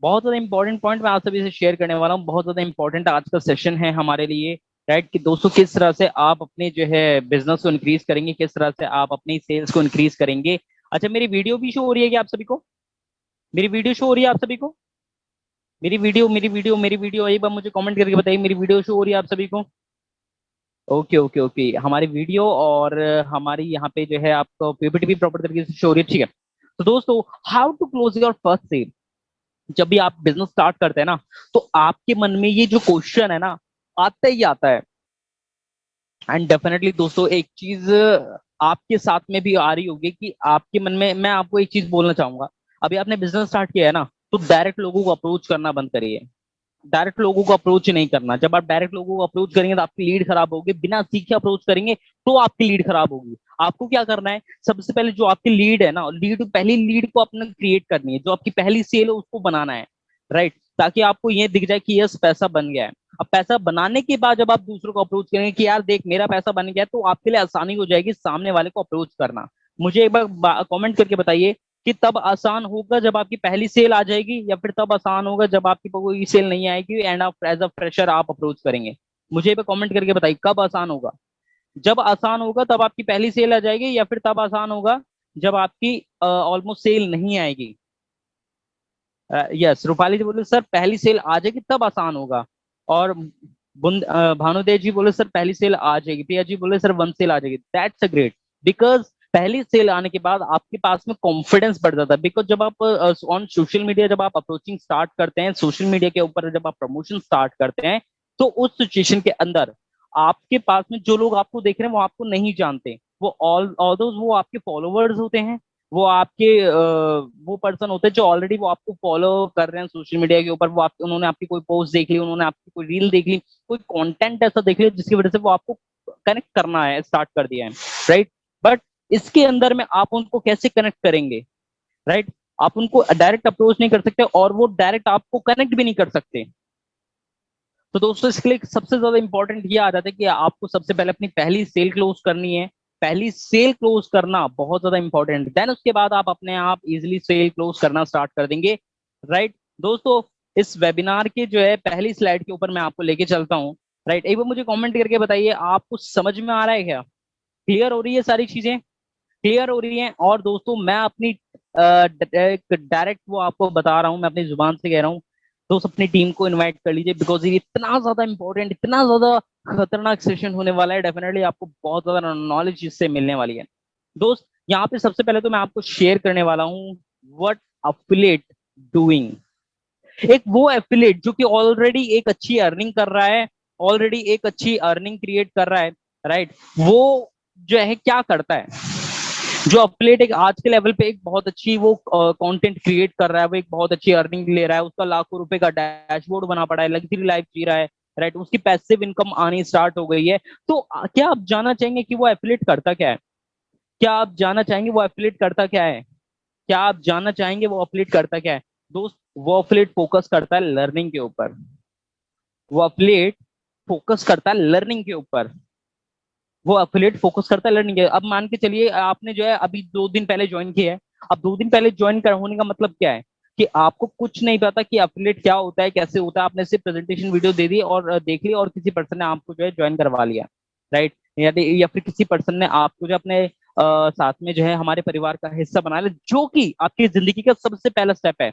बहुत ज्यादा important point मैं आप सभी से शेयर करने वाला हूँ। बहुत ज्यादा इंपॉर्टेंट आज का सेशन है हमारे लिए। राइट कि दोस्तों किस तरह से आप अपने जो है बिजनेस को इंक्रीज करेंगे, किस तरह से आप अपनी सेल्स को इंक्रीज करेंगे। अच्छा, मेरी वीडियो भी शो हो रही है क्या आप सभी को? मेरी वीडियो शो हो रही है आप सभी को? मेरी वीडियो एक बार मुझे कमेंट करके बताइए, मेरी वीडियो शो हो रही है आप सभी को? ओके ओके ओके, हमारी वीडियो और हमारी यहाँ पे जो है आपको पीपीटी भी प्रॉपर तरीके से शो हो रही है, ठीक है। तो दोस्तों, how to close your first sale. जब भी आप बिजनेस स्टार्ट करते हैं ना, तो आपके मन में ये जो क्वेश्चन है ना, आता ही आता है। एंड डेफिनेटली दोस्तों, एक चीज आपके साथ में भी आ रही होगी कि आपके मन में, मैं आपको एक चीज बोलना चाहूंगा। अभी आपने बिजनेस स्टार्ट किया है ना, तो डायरेक्ट लोगों को अप्रोच करना बंद करिए। डायरेक्ट लोगों को अप्रोच नहीं करना। जब आप डायरेक्ट लोगों को अप्रोच करेंगे तो आपकी लीड खराब होगी। बिना सीखे अप्रोच करेंगे तो आपकी लीड खराब होगी। आपको क्या करना है, सबसे पहले जो आपकी लीड है ना, पहली लीड को अपने क्रिएट करनी है। जो आपकी पहली सेल है उसको बनाना है। राइट, ताकि आपको ये दिख जाए कि यस, पैसा बन गया है। अब पैसा बनाने के बाद जब आप दूसरों को अप्रोच करेंगे कि यार देख मेरा पैसा बन गया है, तो आपके लिए आसानी हो जाएगी सामने वाले को अप्रोच करना। मुझे एक बार कमेंट करके बताइए कि तब आसान होगा जब आपकी पहली सेल आ जाएगी, या फिर तब आसान होगा जब आपकी कोई सेल नहीं आएगी एंड आप एज अ फ्रेशर आप अप्रोच करेंगे। मुझे पे कमेंट करके बताइए कब आसान होगा। जब आसान होगा तब आपकी पहली सेल आ जाएगी, या फिर तब आसान होगा जब आपकी ऑलमोस्ट सेल नहीं आएगी। यस, रूपाली जी बोले सर पहली सेल आ जाएगी तब आसान होगा। और भानुदेव जी बोले सर पहली सेल आ जाएगी। प्रिया जी बोले सर वन सेल आ जाएगी। That's a great. बिकॉज पहली सेल आने के बाद आपके पास में कॉन्फिडेंस बढ़ जाता है। बिकॉज जब आप ऑन सोशल मीडिया जब आप अप्रोचिंग स्टार्ट करते हैं, सोशल मीडिया के ऊपर जब आप प्रमोशन स्टार्ट करते हैं, तो उस सिचुएशन के अंदर आपके पास में जो लोग आपको देख रहे हैं वो आपको नहीं जानते। वो ऑल दोज वो आपके फॉलोवर्स होते हैं। वो आपके वो पर्सन होते हैं जो ऑलरेडी वो आपको फॉलो कर रहे हैं सोशल मीडिया के ऊपर। वो आप उन्होंने आपकी कोई पोस्ट देख ली, उन्होंने आपकी कोई रील देख ली, कोई कंटेंट ऐसा देख लिया जिसकी वजह से वो आपको कनेक्ट करना है, स्टार्ट कर दिया है। राइट, बट इसके अंदर में आप उनको कैसे कनेक्ट करेंगे? राइट, आप उनको डायरेक्ट अप्रोच नहीं कर सकते और वो डायरेक्ट आपको कनेक्ट भी नहीं कर सकते। तो दोस्तों, इसके लिए सबसे ज्यादा इंपॉर्टेंट ये आ जाता है कि आपको सबसे पहले अपनी पहली सेल क्लोज करनी है। पहली सेल क्लोज करना बहुत ज्यादा इंपॉर्टेंट, देन उसके बाद आप अपने आप इजिली सेल क्लोज करना स्टार्ट कर देंगे। राइट दोस्तों, इस वेबिनार के जो है पहली स्लाइड के ऊपर मैं आपको लेके चलता हूँ। राइट, एक बार मुझे कमेंट करके बताइए आपको समझ में आ रहा है क्या? क्लियर हो रही है सारी चीजें? क्लियर हो रही हैं? और दोस्तों, मैं अपनी डायरेक्ट वो आपको बता रहा हूँ, मैं अपनी जुबान से कह रहा हूँ। दोस्त अपनी टीम को इनवाइट कर लीजिए, बिकॉज ये इतना ज्यादा इंपॉर्टेंट, इतना ज्यादा खतरनाक सेशन होने वाला है। डेफिनेटली आपको बहुत ज्यादा नॉलेज इससे मिलने वाली है। दोस्त, यहाँ पे सबसे पहले तो मैं आपको शेयर करने वाला हूँ व्हाट अफिलिएट डूइंग। एक वो एफिलिएट जो कि ऑलरेडी एक अच्छी अर्निंग कर रहा है, ऑलरेडी एक अच्छी अर्निंग क्रिएट कर रहा है। राइट, वो जो है क्या करता है, जो अपलेट एक आज के लेवल पे एक बहुत अच्छी वो कंटेंट क्रिएट कर रहा है, वो एक बहुत अच्छी अर्निंग ले रहा है, उसका लाखों रुपए का डैशबोर्ड बना पड़ा है, लग्जरी लाइफ जी रहा है। राइट, उसकी पैसिव इनकम आनी स्टार्ट हो गई है। तो क्या आप जानना चाहेंगे कि वो एफिलेट करता क्या है? क्या आप जानना चाहेंगे वो एफिलेट करता क्या है? क्या आप जानना चाहेंगे वो एफिलेट करता क्या है? दोस्त, वो एफिलेट फोकस करता है लर्निंग के ऊपर। वो एफिलेट फोकस करता है लर्निंग के ऊपर। वो एफिलिएट फोकस करता है लर्निंग। अब मान के चलिए आपने जो है अभी 2 दिन पहले ज्वाइन किया है। अब 2 दिन पहले ज्वाइन कर होने का मतलब क्या है कि आपको कुछ नहीं पता कि एफिलिएट क्या होता है, कैसे होता है। आपने सिर्फ प्रेजेंटेशन वीडियो दे दी और देख ली, और किसी पर्सन ने आपको जो है ज्वाइन करवा लिया। राइट, या फिर किसी पर्सन ने आपको जो अपने साथ में जो है हमारे परिवार का हिस्सा बना लिया, जो कि आपकी जिंदगी का सबसे पहला स्टेप है।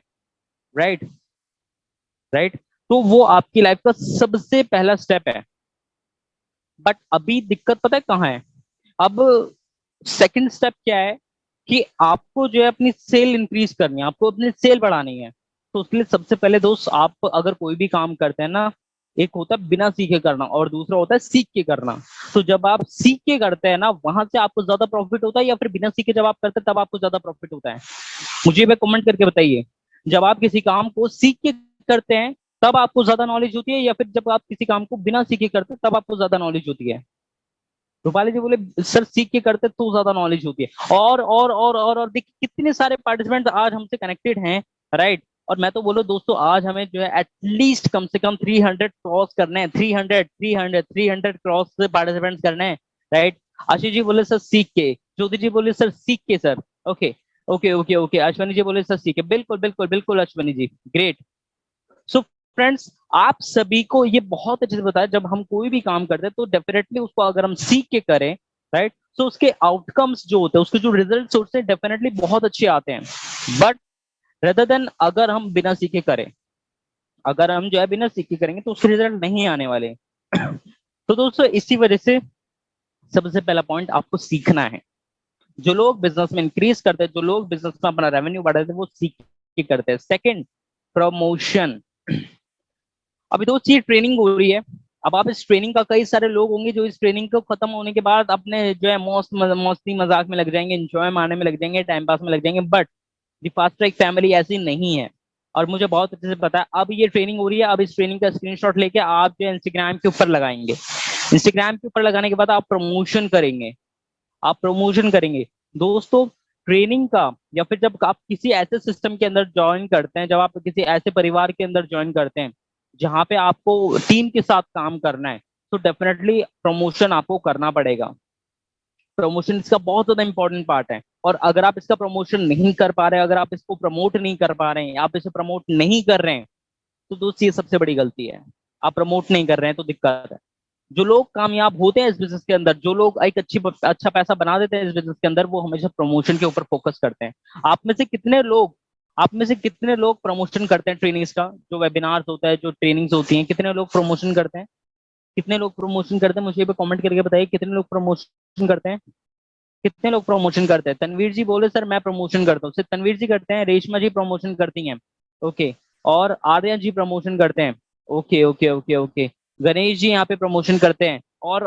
राइट, राइट, तो वो आपकी लाइफ का सबसे पहला स्टेप है। बट अभी दिक्कत पता है कहाँ है? अब सेकंड स्टेप क्या है कि आपको जो है अपनी सेल इंक्रीज करनी है, आपको अपनी सेल बढ़ानी है। तो उसके लिए सबसे पहले दोस्त, आप अगर कोई भी काम करते हैं ना, एक होता है बिना सीखे करना और दूसरा होता है सीख के करना। तो जब आप सीख के करते हैं ना, वहां से आपको ज्यादा प्रॉफिट होता है, या फिर बिना सीखे जब आप करते हैं तब आपको ज्यादा प्रॉफिट होता है? मुझे पे कमेंट करके बताइए। जब आप किसी काम को सीख के करते हैं तब आपको ज्यादा नॉलेज होती है, या फिर जब आप किसी काम को बिना सीखे करते हैं तब आपको ज्यादा नॉलेज होती है? रूपाली जी बोले सर सीख के करते तो ज्यादा नॉलेज होती है। और देखिए कितने सारे पार्टिसिपेंट आज हमसे कनेक्टेड हैं। राइट, और मैं तो बोलो दोस्तों, आज हमें जो है एटलीस्ट कम से कम 300 क्रॉस करने हैं। 300 क्रॉस से पार्टिसिपेंट्स करने हैं। राइट, आशीष जी बोले सर सीख के। ज्योति जी बोले सर सीख के sir. Okay okay okay okay, Ashwani ji बोले सर सीख के। बिल्कुल बिल्कुल बिल्कुल Ashwani ji, great. So friends, आप सभी को ये बहुत अच्छे से बताया, जब हम कोई भी काम करते हैं तो डेफिनेटली उसको अगर हम सीख के करें, राइट, तो उसके आउटकम्स जो होते हैं, उसके जो रिजल्ट्स होते हैं डेफिनेटली बहुत अच्छे आते हैं। बट रेदर देन अगर हम बिना सीखे करें, अगर हम जो है बिना सीखे करेंगे तो उसके रिजल्ट नहीं आने वाले। तो दोस्तों इसी वजह से सबसे पहला पॉइंट आपको सीखना है। जो लोग बिजनेस में इंक्रीज करते हैं, जो लोग बिजनेस में अपना रेवेन्यू बढ़ाते हैं, वो सीख के करते हैं। Second, promotion. अभी दोस्त ये ट्रेनिंग हो रही है, अब आप इस ट्रेनिंग का, कई सारे लोग होंगे जो इस ट्रेनिंग को खत्म होने के बाद अपने जो है मस्ती मजाक में लग जाएंगे, एंजॉय मारने में लग जाएंगे, टाइम पास में लग जाएंगे। But the fast track family ऐसी नहीं है, और मुझे बहुत अच्छे से पता है। अब ये ट्रेनिंग हो रही है, अब इस ट्रेनिंग का स्क्रीनशॉट लेके आप जो इंस्टाग्राम के ऊपर लगाएंगे। इंस्टाग्राम के ऊपर लगाने के बाद आप प्रमोशन करेंगे, आप प्रमोशन करेंगे। दोस्तों ट्रेनिंग का, या फिर जब आप किसी ऐसे सिस्टम के अंदर ज्वाइन करते हैं, जब आप किसी ऐसे परिवार के अंदर ज्वाइन करते हैं जहां पे आपको टीम के साथ काम करना है, तो डेफिनेटली प्रमोशन आपको करना पड़ेगा। प्रमोशन इसका बहुत ज्यादा इंपॉर्टेंट पार्ट है। और अगर आप इसका प्रमोशन नहीं कर पा रहे हैं, अगर आप इसको प्रमोट नहीं कर पा रहे हैं, आप इसे प्रमोट नहीं कर रहे हैं, तो दोस्त ये सबसे बड़ी गलती है। आप प्रमोट नहीं कर रहे हैं तो दिक्कत है। जो लोग कामयाब होते हैं इस बिजनेस के अंदर, जो लोग एक अच्छा पैसा बना देते हैं इस बिजनेस के अंदर, वो हमेशा प्रमोशन के ऊपर फोकस करते हैं। आप में से कितने लोग प्रमोशन करते हैं? ट्रेनिंग्स का जो वेबिनार्स होता है, जो ट्रेनिंग्स होती हैं, कितने लोग प्रमोशन करते हैं? कितने लोग प्रमोशन करते हैं? मुझे ये पे कमेंट करके बताइए, कितने लोग प्रमोशन करते हैं? कितने लोग प्रमोशन करते हैं? तनवीर जी बोले सर मैं प्रमोशन करता हूँ। सिर्फ तनवीर जी करते हैं? रेशमा जी प्रमोशन करती हैं? ओके। और आर्यन जी प्रमोशन करते हैं? Okay okay okay okay. Ganesh ji यहाँ पे प्रमोशन करते हैं? और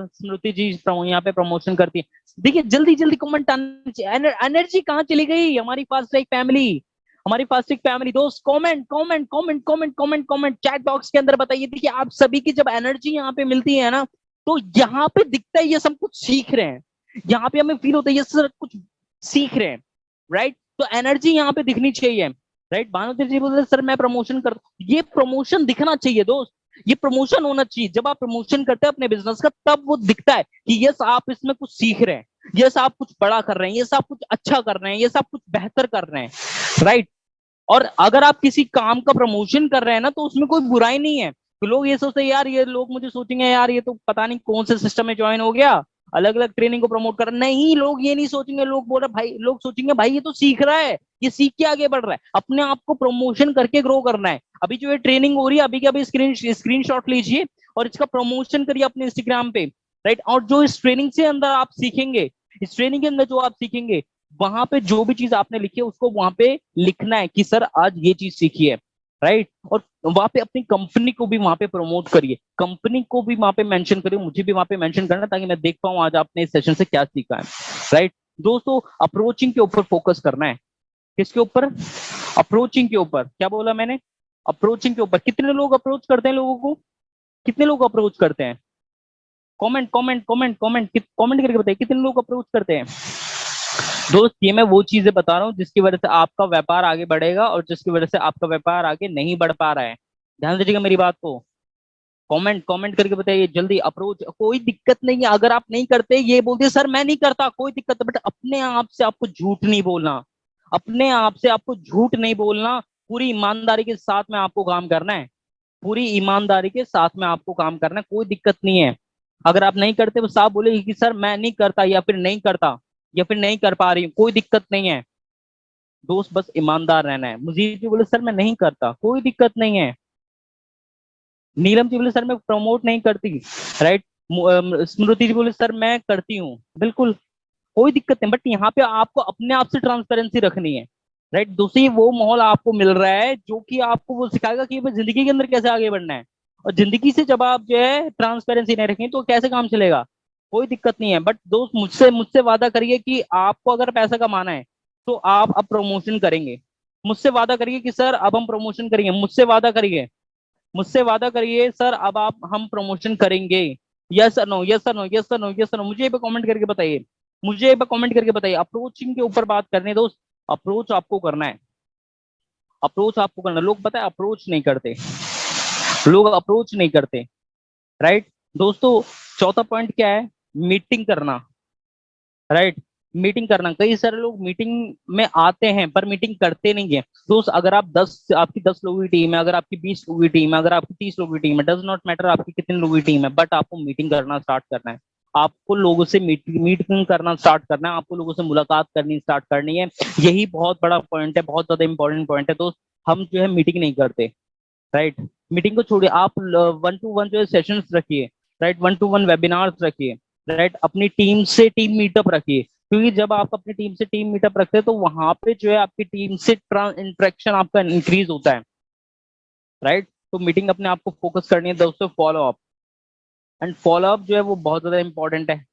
स्मृति जी यहाँ पे प्रमोशन करती है? देखिए जल्दी जल्दी कमेंट आना चाहिए। एनर्जी कहाँ चली गई हमारी फास्ट ट्रैक फैमिली? हमारी फास्ट ट्रैक फैमिली दोस्त, comment comment comment comment comment comment chat box के अंदर बताइए। देखिए आप सभी की जब एनर्जी यहाँ पे मिलती है ना, तो यहाँ पे दिखता है ये सब कुछ सीख रहे हैं। यहाँ पे हमें फील होता है ये सर कुछ सीख रहे हैं, राइट। तो एनर्जी यहाँ पे दिखनी चाहिए, राइट। भानुदेव जी बोलते सर मैं प्रमोशन कर, ये प्रमोशन दिखना चाहिए दोस्त, ये प्रमोशन होना चाहिए। जब आप प्रमोशन करते हैं अपने बिजनेस का, तब वो दिखता है कि यस आप इसमें कुछ सीख रहे हैं, यस आप कुछ बड़ा कर रहे हैं, यस आप कुछ अच्छा कर रहे हैं, यस आप कुछ बेहतर कर रहे हैं, राइट। और अगर आप किसी काम का प्रमोशन कर रहे हैं ना, तो उसमें कोई बुराई नहीं है। तो लोग ये सोचते हैं यार, ये लोग मुझे सोचेंगे यार ये तो पता नहीं कौन से सिस्टम में ज्वाइन हो गया, अलग अलग ट्रेनिंग को प्रमोट कर। नहीं, लोग ये नहीं सोचेंगे। लोग बोल रहे भाई, लोग सोचेंगे भाई ये तो सीख रहा है, ये सीख के आगे बढ़ रहा है। अपने आप को प्रमोशन करके ग्रो करना है। अभी जो ये ट्रेनिंग हो रही है, अभी के अभी स्क्रीन शॉट लीजिए और इसका प्रमोशन करिए अपने इंस्टाग्राम पे, राइट। और जो इस ट्रेनिंग से अंदर आप सीखेंगे, इस ट्रेनिंग के अंदर जो आप सीखेंगे, वहां पे जो भी चीज आपने लिखी है उसको वहां पे लिखना है कि सर आज ये चीज सीखी है, राइट। और वहां पे अपनी कंपनी को भी वहां पे प्रमोट करिए, कंपनी को भी वहां पे मेंशन करिए, मुझे भी वहां पे मेंशन करना ताकि मैं देख पाऊं आज आपने इस सेशन से क्या सीखा है, राइट। दोस्तों अप्रोचिंग के ऊपर फोकस करना है। किसके ऊपर? अप्रोचिंग के ऊपर। क्या बोला मैंने? अप्रोचिंग के ऊपर। कितने लोग अप्रोच करते हैं लोगों को? कितने लोग अप्रोच करते हैं? Comment comment comment comment comment करके बताइए कितने लोग अप्रोच करते हैं। दोस्त ये मैं वो चीजें बता रहा हूँ जिसकी वजह से आपका व्यापार आगे बढ़ेगा और जिसकी वजह से आपका व्यापार आगे नहीं बढ़ पा रहा है। ध्यान दीजिएगा मेरी बात को। कमेंट कमेंट करके बताइए जल्दी। अप्रोच कोई दिक्कत नहीं है, अगर आप नहीं करते, ये बोलते सर मैं नहीं करता, कोई दिक्कत है, बट अपने आप से आपको झूठ नहीं बोलना, अपने आप से आपको झूठ नहीं बोलना। पूरी ईमानदारी के साथ में आपको काम करना है, पूरी ईमानदारी के साथ में आपको काम करना है, कोई दिक्कत नहीं है। अगर आप नहीं करते वो साफ बोले कि सर मैं नहीं करता, या फिर नहीं करता, या फिर नहीं कर पा रही हूँ, कोई दिक्कत नहीं है दोस्त, बस ईमानदार रहना है। मुझे जी बोले सर मैं नहीं करता, कोई दिक्कत नहीं है। नीलम जी बोले सर मैं प्रमोट नहीं करती, राइट। स्मृति जी बोले सर मैं करती हूँ, बिल्कुल कोई दिक्कत नहीं। बट यहाँ पे आपको अपने आप से ट्रांसपेरेंसी रखनी है, राइट। दूसरी वो माहौल आपको मिल रहा है जो कि आपको वो सिखाएगा कि जिंदगी के अंदर कैसे आगे बढ़ना है। और जिंदगी से जब आप जो है ट्रांसपेरेंसी नहीं रखेंगे तो कैसे काम चलेगा? कोई दिक्कत नहीं है। बट दोस्त मुझसे मुझसे वादा करिए कि आपको अगर पैसा कमाना है तो आप अब प्रमोशन करेंगे। मुझसे वादा करिए कि सर अब हम प्रमोशन करेंगे। मुझसे वादा करिए, मुझसे वादा करिए सर अब आप हम प्रमोशन करेंगे। Yes sir no, yes sir no, yes sir no, yes sir no. मुझे ये पे कमेंट करके बताइए, मुझे ये पे कमेंट करके बताइए। अप्रोचिंग के ऊपर बात करने दो दोस्त। अप्रोच आपको करना है, अप्रोच आपको करना है। लोग पता है अप्रोच नहीं करते, लोग अप्रोच नहीं करते, राइट। दोस्तों चौथा पॉइंट क्या है? मीटिंग करना, राइट। मीटिंग करना, कई सारे लोग मीटिंग में आते हैं पर मीटिंग करते नहीं है। दोस्त अगर आप 10 आपकी 10 लोगों की टीम है, अगर आपकी 20 लोगों की टीम है, अगर आपकी 30 लोगों की टीम है, डज नॉट मैटर आपकी कितने लोगों की टीम है, बट आपको मीटिंग करना स्टार्ट करना है। आपको लोगों से मीटिंग करना स्टार्ट करना है, आपको लोगों से मुलाकात करनी स्टार्ट करनी है। यही बहुत बड़ा पॉइंट है, बहुत ज्यादा इंपॉर्टेंट पॉइंट है दोस्त। हम जो है मीटिंग नहीं करते, राइट। मीटिंग को छोड़िए, आप 1 to 1 जो है सेशंस रखिए, राइट। 1 to 1 वेबिनार्स रखिए, राइट। अपनी टीम से टीम मीटअप रखिए, क्योंकि जब आप अपनी टीम से टीम मीटअप रखते हैं तो वहां पे जो है आपकी टीम से इंटरेक्शन आपका इंक्रीज होता है, राइट। तो मीटिंग अपने आप को फोकस करनी है दोस्तों। Follow up, and follow up जो है वो बहुत ज्यादा इंपॉर्टेंट है।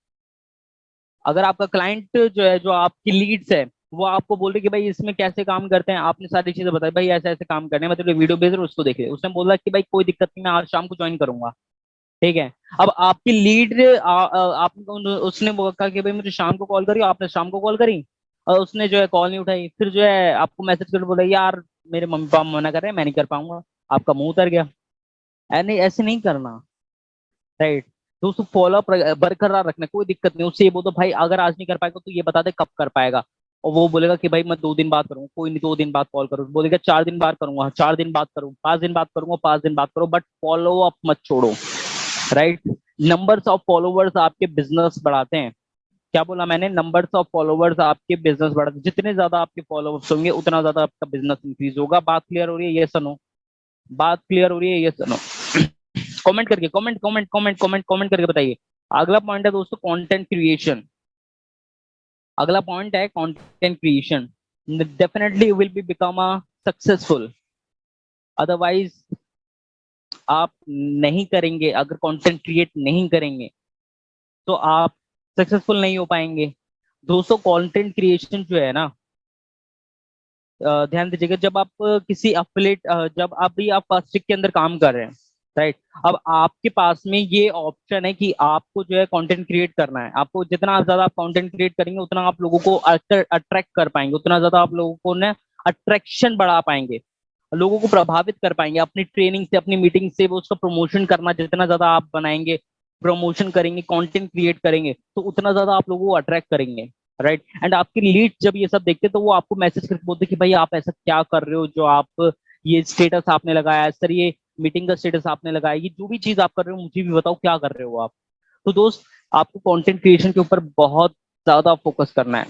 अगर आपका क्लाइंट जो है, जो आपकी लीड्स है, वो आपको बोल रहे कि भाई इसमें कैसे काम करते हैं, आपने सारी चीजें बताई, भाई ऐसे ऐसे काम करने हैं, मतलब वीडियो भेज रहे हो, उसको देखिए। उसने बोला कि भाई कोई दिक्कत नहीं, मैं आज शाम को ज्वाइन करूंगा, ठीक है। अब आपकी लीड आप उसने कहा कि भाई मुझे शाम को कॉल करी, आपने शाम को कॉल करी और उसने जो है कॉल नहीं उठाई, फिर जो है आपको मैसेज कर बोला यार मेरे मम्मी पापा मना कर रहे हैं, मैं नहीं कर पाऊंगा, आपका मुंह उतर गया। नहीं, ऐसे नहीं करना, राइट। तो उसको फॉलो अप बरकरार रखना, कोई दिक्कत नहीं। उससे ये बोल दो भाई अगर आज नहीं कर पाएगा तो ये बता दे कब कर पाएगा। और वो बोलेगा कि भाई मैं 2 दिन बाद करूंगा, कोई नहीं 2 दिन बाद कॉल करूँ, बोलेगा 4 दिन बाद करूंगा, 4 दिन बाद करूँ, 5 दिन बाद करूंगा, 5 दिन बाद करो, बट फॉलो अप मत छोड़ो, राइट। नंबर्स ऑफ फॉलोवर्स आपके बिजनेस बढ़ाते हैं। क्या बोला मैंने? नंबर्स ऑफ फॉलोवर्स आपके बिजनेस बढ़ाते हैं। जितने ज्यादा आपके फॉलोवर्स होंगे उतना ज्यादा आपका बिजनेस इंक्रीज होगा। बात क्लियर हो रही है? ये सुनो, बात क्लियर हो रही है? ये सुनो। कमेंट करके, कमेंट करके बताइए। अगला पॉइंट है दोस्तों कंटेंट क्रिएशन। अगला पॉइंट है content creation. Definitely you will be become a successful, otherwise आप नहीं करेंगे, अगर कंटेंट क्रिएट नहीं करेंगे तो आप सक्सेसफुल नहीं हो पाएंगे। दोस्तों कंटेंट क्रिएशन जो है ना, ध्यान दीजिएगा, जब आप किसी अफिलिएट, जब आप भी आप फर्स्ट के अंदर काम कर रहे हैं, राइट। अब आपके पास में ये ऑप्शन है कि आपको जो है कंटेंट क्रिएट करना है। आपको जितना ज्यादा आप कंटेंट क्रिएट करेंगे उतना आप लोगों को अट्रैक्ट कर पाएंगे, उतना ज्यादा आप लोगों को ना अट्रैक्शन बढ़ा पाएंगे, लोगों को प्रभावित कर पाएंगे अपनी ट्रेनिंग से, अपनी मीटिंग से। वो उसका प्रमोशन करना जितना ज्यादा आप बनाएंगे, प्रमोशन करेंगे, कंटेंट क्रिएट करेंगे, तो उतना ज्यादा आप लोगों को अट्रैक्ट करेंगे, राइट। एंड आपकी लीड जब ये सब देखते तो वो आपको मैसेज करके बोलते कि भाई आप ऐसा क्या कर रहे हो, जो आप ये स्टेटस आपने लगाया है सर, ये मीटिंग का स्टेटस आपने लगाया, ये जो भी चीज आप कर रहे हो मुझे भी बताओ क्या कर रहे हो आप। तो दोस्त आपको कंटेंट क्रिएशन के ऊपर बहुत ज्यादा फोकस करना है,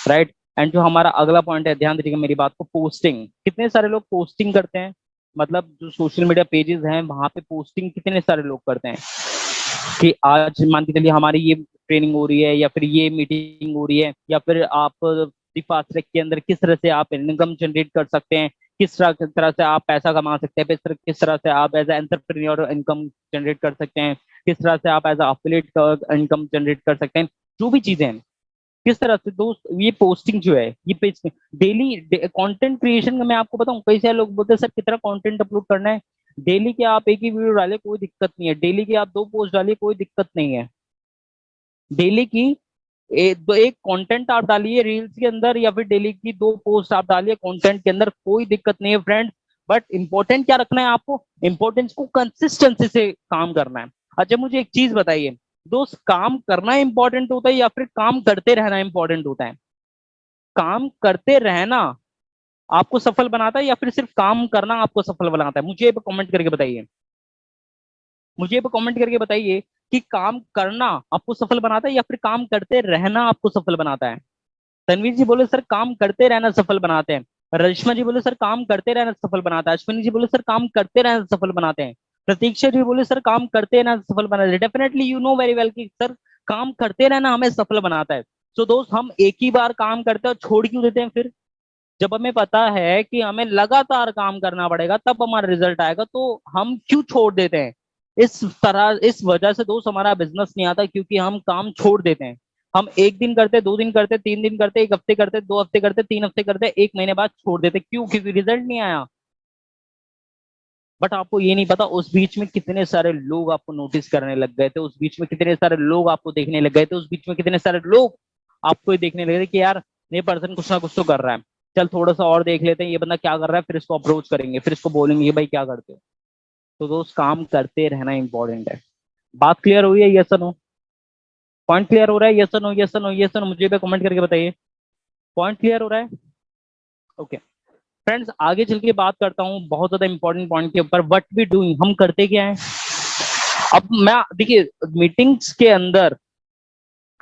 राइट। एंड जो हमारा अगला पॉइंट है, ध्यान दीजिएगा मेरी बात को, पोस्टिंग। कितने सारे लोग पोस्टिंग करते हैं, मतलब जो सोशल मीडिया पेजेस हैं वहां पे पोस्टिंग कितने सारे लोग करते हैं कि आज मान के चलिए हमारी ये ट्रेनिंग हो रही है, या फिर ये मीटिंग हो रही है, या फिर आप फास्ट ट्रैक के अंदर किस तरह से आप इनकम जनरेट कर सकते हैं, किस तरह से आप पैसा कमा सकते हैं, किस तरह से आप एज एंटरप्रेन्योर इनकम जनरेट कर सकते हैं, किस तरह से आप एज अफिलिएट इनकम जनरेट कर सकते हैं, जो भी चीजें हैं किस तरह से। दोस्त ये पोस्टिंग जो है, ये पेज डेली कंटेंट क्रिएशन में मैं आपको बताऊं, कई सारे लोग बोलते हैं सर कितना कंटेंट अपलोड करना है। डेली के आप एक ही वीडियो डालिए कोई दिक्कत नहीं है, डेली के आप 2 पोस्ट डालिए कोई दिक्कत नहीं है। डेली की एक कंटेंट आप डालिए रील्स के अंदर, या फिर डेली की 2 पोस्ट आप डालिए कंटेंट के अंदर, कोई दिक्कत नहीं है फ्रेंड। बट इंपॉर्टेंट क्या रखना है आपको? इंपॉर्टेंस को कंसिस्टेंसी से काम करना है। अच्छा मुझे एक चीज बताइए दोस्त, काम करना इंपॉर्टेंट होता है या फिर काम करते रहना इंपॉर्टेंट होता है? काम करते रहना आपको सफल बनाता है या फिर सिर्फ काम करना आपको सफल बनाता है? मुझे कमेंट करके बताइए, मुझे कमेंट करके बताइए कि काम करना आपको सफल बनाता है या फिर काम करते रहना आपको सफल बनाता है। तनवीर जी बोले सर काम करते रहना सफल बनाते हैं। रश्मा जी बोले सर काम करते रहना सफल बनाता है। अश्विनी जी बोले सर काम करते रहना सफल बनाते हैं। प्रतीक्षा जी बोले सर काम करते रहना सफल बनाते हैं। Definitely you know very well कि सर काम करते रहना हमें सफल बनाता है। सो दोस्त हम एक ही बार काम करते हैं और छोड़ क्यों देते हैं फिर? जब हमें पता है कि हमें लगातार काम करना पड़ेगा तब हमारा रिजल्ट आएगा, तो हम क्यों छोड़ देते हैं? इस तरह, इस वजह से दोस्त हमारा बिजनेस नहीं आता, क्योंकि हम काम छोड़ देते हैं। हम 1 दिन करते, 2 दिन करते, 3 दिन करते, 1 हफ्ते करते, 2 हफ्ते करते, 3 हफ्ते करते, 1 महीने बाद छोड़ देते। क्यों? क्योंकि रिजल्ट नहीं आया। बट आपको ये नहीं पता उस बीच में कितने सारे लोग आपको नोटिस करने लग गए थे, उस बीच में कितने सारे लोग आपको देखने लग गए थे, उस बीच में कितने सारे लोग आपको ये देखने लगे थे कि यार ये पर्सन कुछ ना कुछ तो कर रहा है, चल थोड़ा सा और देख लेते हैं ये बंदा क्या कर रहा है, फिर इसको अप्रोच करेंगे, फिर इसको बोलेंगे ये भाई क्या करते हो। तो दोस्त काम करते रहना इंपॉर्टेंट है। बात क्लियर हुई है? यस और नो? पॉइंट क्लियर हो रहा है? यस और नो, यस और नो, यस और नो, मुझे भी कमेंट करके बताइए। पॉइंट क्लियर हो रहा है? ओके फ्रेंड्स, आगे चल के बात करता हूँ बहुत ज्यादा इंपॉर्टेंट पॉइंट के ऊपर, व्हाट वी डूइंग, हम करते क्या है। अब मैं देखिए, मीटिंग्स के अंदर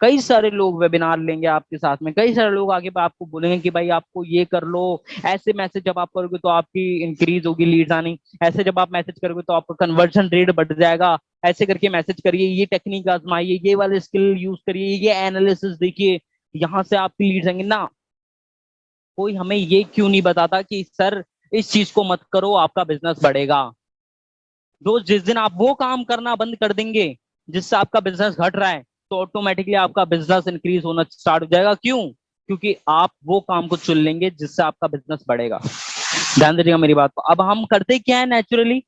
कई सारे लोग वेबिनार लेंगे आपके साथ में, कई सारे लोग आगे आपको बोलेंगे कि भाई आपको ये कर लो, ऐसे मैसेज जब आप करोगे तो आपकी इंक्रीज होगी लीड्स आनी, ऐसे जब आप मैसेज करोगे तो आपका कन्वर्जन रेट बढ़ जाएगा, ऐसे करके मैसेज करिए, ये टेक्निक आजमाइए, ये वाले स्किल यूज करिए, ये एनालिसिस देखिए, यहाँ से आपकी लीड्स आएंगे ना। कोई हमें ये क्यों नहीं बताता कि सर इस चीज को मत करो, आपका बिजनेस बढ़ेगा। दोस्त, जिस दिन आप वो काम करना बंद कर देंगे जिससे आपका बिजनेस घट रहा है, तो ऑटोमेटिकली आपका बिजनेस इंक्रीज होना स्टार्ट हो जाएगा। क्यों? क्योंकि आप वो काम को चुन लेंगे जिससे आपका बिजनेस बढ़ेगा। ध्यान दीजिएगा मेरी बात को। अब हम करते क्या है नेचुरली,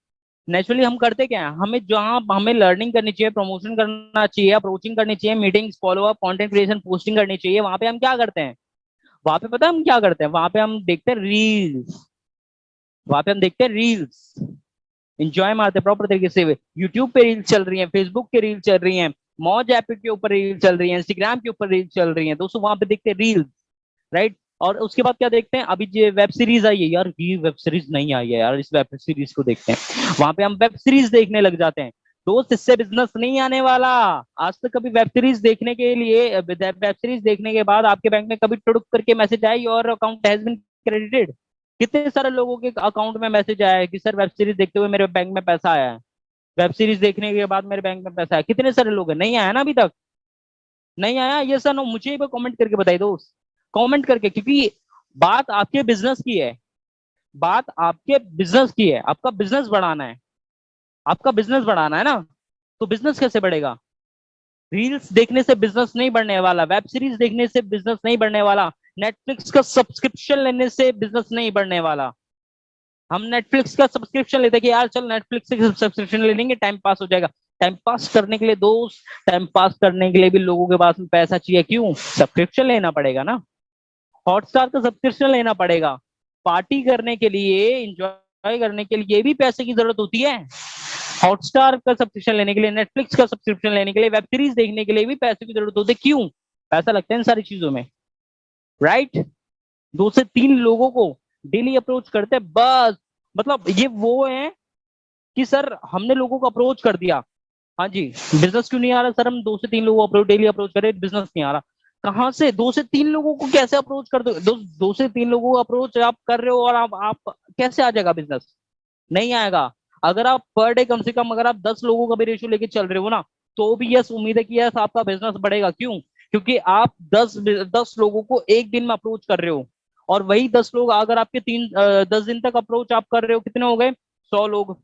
नेचुरली हम करते क्या है, हमें जहां हमें लर्निंग करनी चाहिए, प्रमोशन करना चाहिए, अप्रोचिंग करनी चाहिए, meetings, follow up, content creation, posting करनी चाहिए, वहां पे हम क्या करते हैं, वहां पे पता है हम क्या करते हैं, वहां पे हम देखते हैं रील्स, वहां पे हम देखते हैं रील्स, इंजॉय मारते प्रॉपर तरीके से। यूट्यूब पे रील चल रही है, फेसबुक के रील चल रही है, मौज ऐप के ऊपर रील चल रही है, इंस्टाग्राम के ऊपर रील चल रही है, दोस्तों वहां पे देखते हैं रील्स, राइट। और उसके बाद क्या देखते हैं, अभी जो वेब सीरीज आई है, यार ये वेब सीरीज नहीं आई है यार, इस वेब सीरीज को देखते हैं, वहां पे हम वेब सीरीज देखने लग जाते हैं। दोस्त, इससे बिजनेस नहीं आने वाला। आज तक कभी वेब सीरीज देखने के लिए, वेब सीरीज देखने के बाद आपके बैंक में कभी टुड़ुक करके मैसेज आई और अकाउंट हैज बीन क्रेडिटेड? कितने सारे लोगों के अकाउंट में मैसेज आया है कि सर वेब सीरीज देखते हुए मेरे बैंक में पैसा आया है, वेब सीरीज देखने के बाद मेरे बैंक में पैसा आया? कितने सारे लोग हैं, नहीं आया ना अभी तक? नहीं आया? ये सर नो, मुझे भी कमेंट करके बताइए दोस्त, कमेंट करके, क्योंकि बात आपके बिजनेस की है, बात आपके बिजनेस की है, आपका बिजनेस बढ़ाना है, आपका बिजनेस बढ़ाना है ना। तो बिजनेस कैसे बढ़ेगा? रील्स देखने से बिजनेस नहीं बढ़ने वाला, वेब सीरीज देखने से बिजनेस नहीं बढ़ने वाला, नेटफ्लिक्स का सब्सक्रिप्शन लेने से बिजनेस नहीं बढ़ने वाला। हम नेटफ्लिक्स का सब्सक्रिप्शन लेते कि यार चल नेटफ्लिक्स का सब्सक्रिप्शन ले लेंगे, टाइम पास हो जाएगा। टाइम पास करने के लिए दोस्त, टाइम पास करने के लिए भी लोगों के पास में पैसा चाहिए, क्यों? सब्सक्रिप्शन लेना पड़ेगा ना, हॉटस्टार का सब्सक्रिप्शन लेना पड़ेगा, पार्टी करने के लिए, एंजॉय करने के लिए भी पैसे की जरूरत होती है। हॉटस्टार का सब्सक्रिप्शन लेने के लिए, नेटफ्लिक्स का सब्सक्रिप्शन लेने के लिए, वेब सीरीज देखने के लिए भी पैसे की जरूरत होती है। क्यों? पैसा लगता है इन सारी चीजों में, राइट। 2 से 3 लोगों को डेली अप्रोच करते हैं बस, मतलब ये वो है कि सर हमने लोगों को अप्रोच कर दिया, हाँ जी, बिजनेस क्यों नहीं आ रहा सर, हम 2 से 3 लोगों को अप्रोच डेली अप्रोच करें, बिजनेस नहीं आ रहा। कहाँ से 2 से 3 लोगों को कैसे अप्रोच कर दो? 2 से 3 लोगों को अप्रोच आप कर रहे हो और आप कैसे आ जाएगा बिजनेस? नहीं आएगा। अगर आप पर डे कम से कम अगर आप 10 लोगों का भी रेशियो लेके चल रहे हो ना, तो भी यस उम्मीद है कि यस आपका बिजनेस बढ़ेगा। क्यों? क्योंकि आप 10 लोगों को एक दिन में अप्रोच कर रहे हो, और वही 10 लोग अगर आपके 10 दिन तक अप्रोच आप कर रहे हो, कितने हो गए? 100 लोग।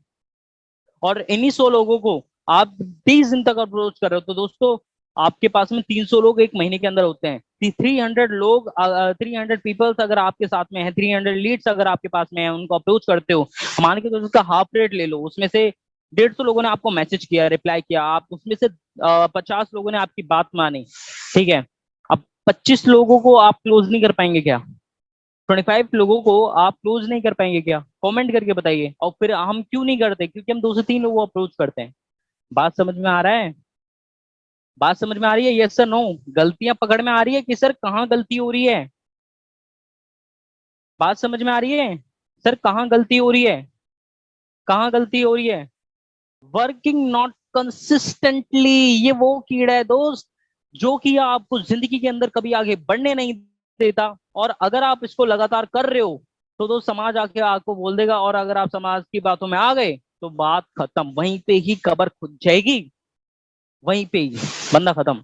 और इन्हीं 100 लोगों को आप 30 दिन तक अप्रोच कर रहे हो, तो दोस्तों आपके पास में 300 लोग एक महीने के अंदर होते हैं। 300 लोग, 300 पीपल्स अगर आपके साथ में है, 300 लीड्स अगर आपके पास में है, उनको अप्रोच करते हो, मान के तो उसका हाफ रेट ले लो, उसमें से 150 लोगों ने आपको मैसेज किया, रिप्लाई किया, आप उसमें से 50 लोगों ने आपकी बात मानी, ठीक है। अब 25 लोगों को आप क्लोज नहीं कर पाएंगे क्या? 25 लोगों को आप क्लोज नहीं कर पाएंगे क्या? कमेंट करके बताइए। और फिर हम क्यों नहीं करते? क्योंकि हम 2 से 3 लोगों को अप्रोच करते हैं। बात समझ में आ रहा है? बात समझ में आ रही है? Yes sir no? गलतियां पकड़ में आ रही है कि सर कहाँ गलती हो रही है? बात समझ में आ रही है? सर कहाँ गलती हो रही है? कहाँ गलती हो रही है? वर्किंग नॉट कंसिस्टेंटली, ये वो कीड़ा है दोस्त जो कि आपको जिंदगी के अंदर कभी आगे बढ़ने नहीं देता। और अगर आप इसको लगातार कर रहे हो, तो दोस्त समाज आके आपको बोल देगा, और अगर आप समाज की बातों में आ गए तो बात खत्म, वहीं पे ही कबर खुद जाएगी, वहीं पे ही बंदा खत्म।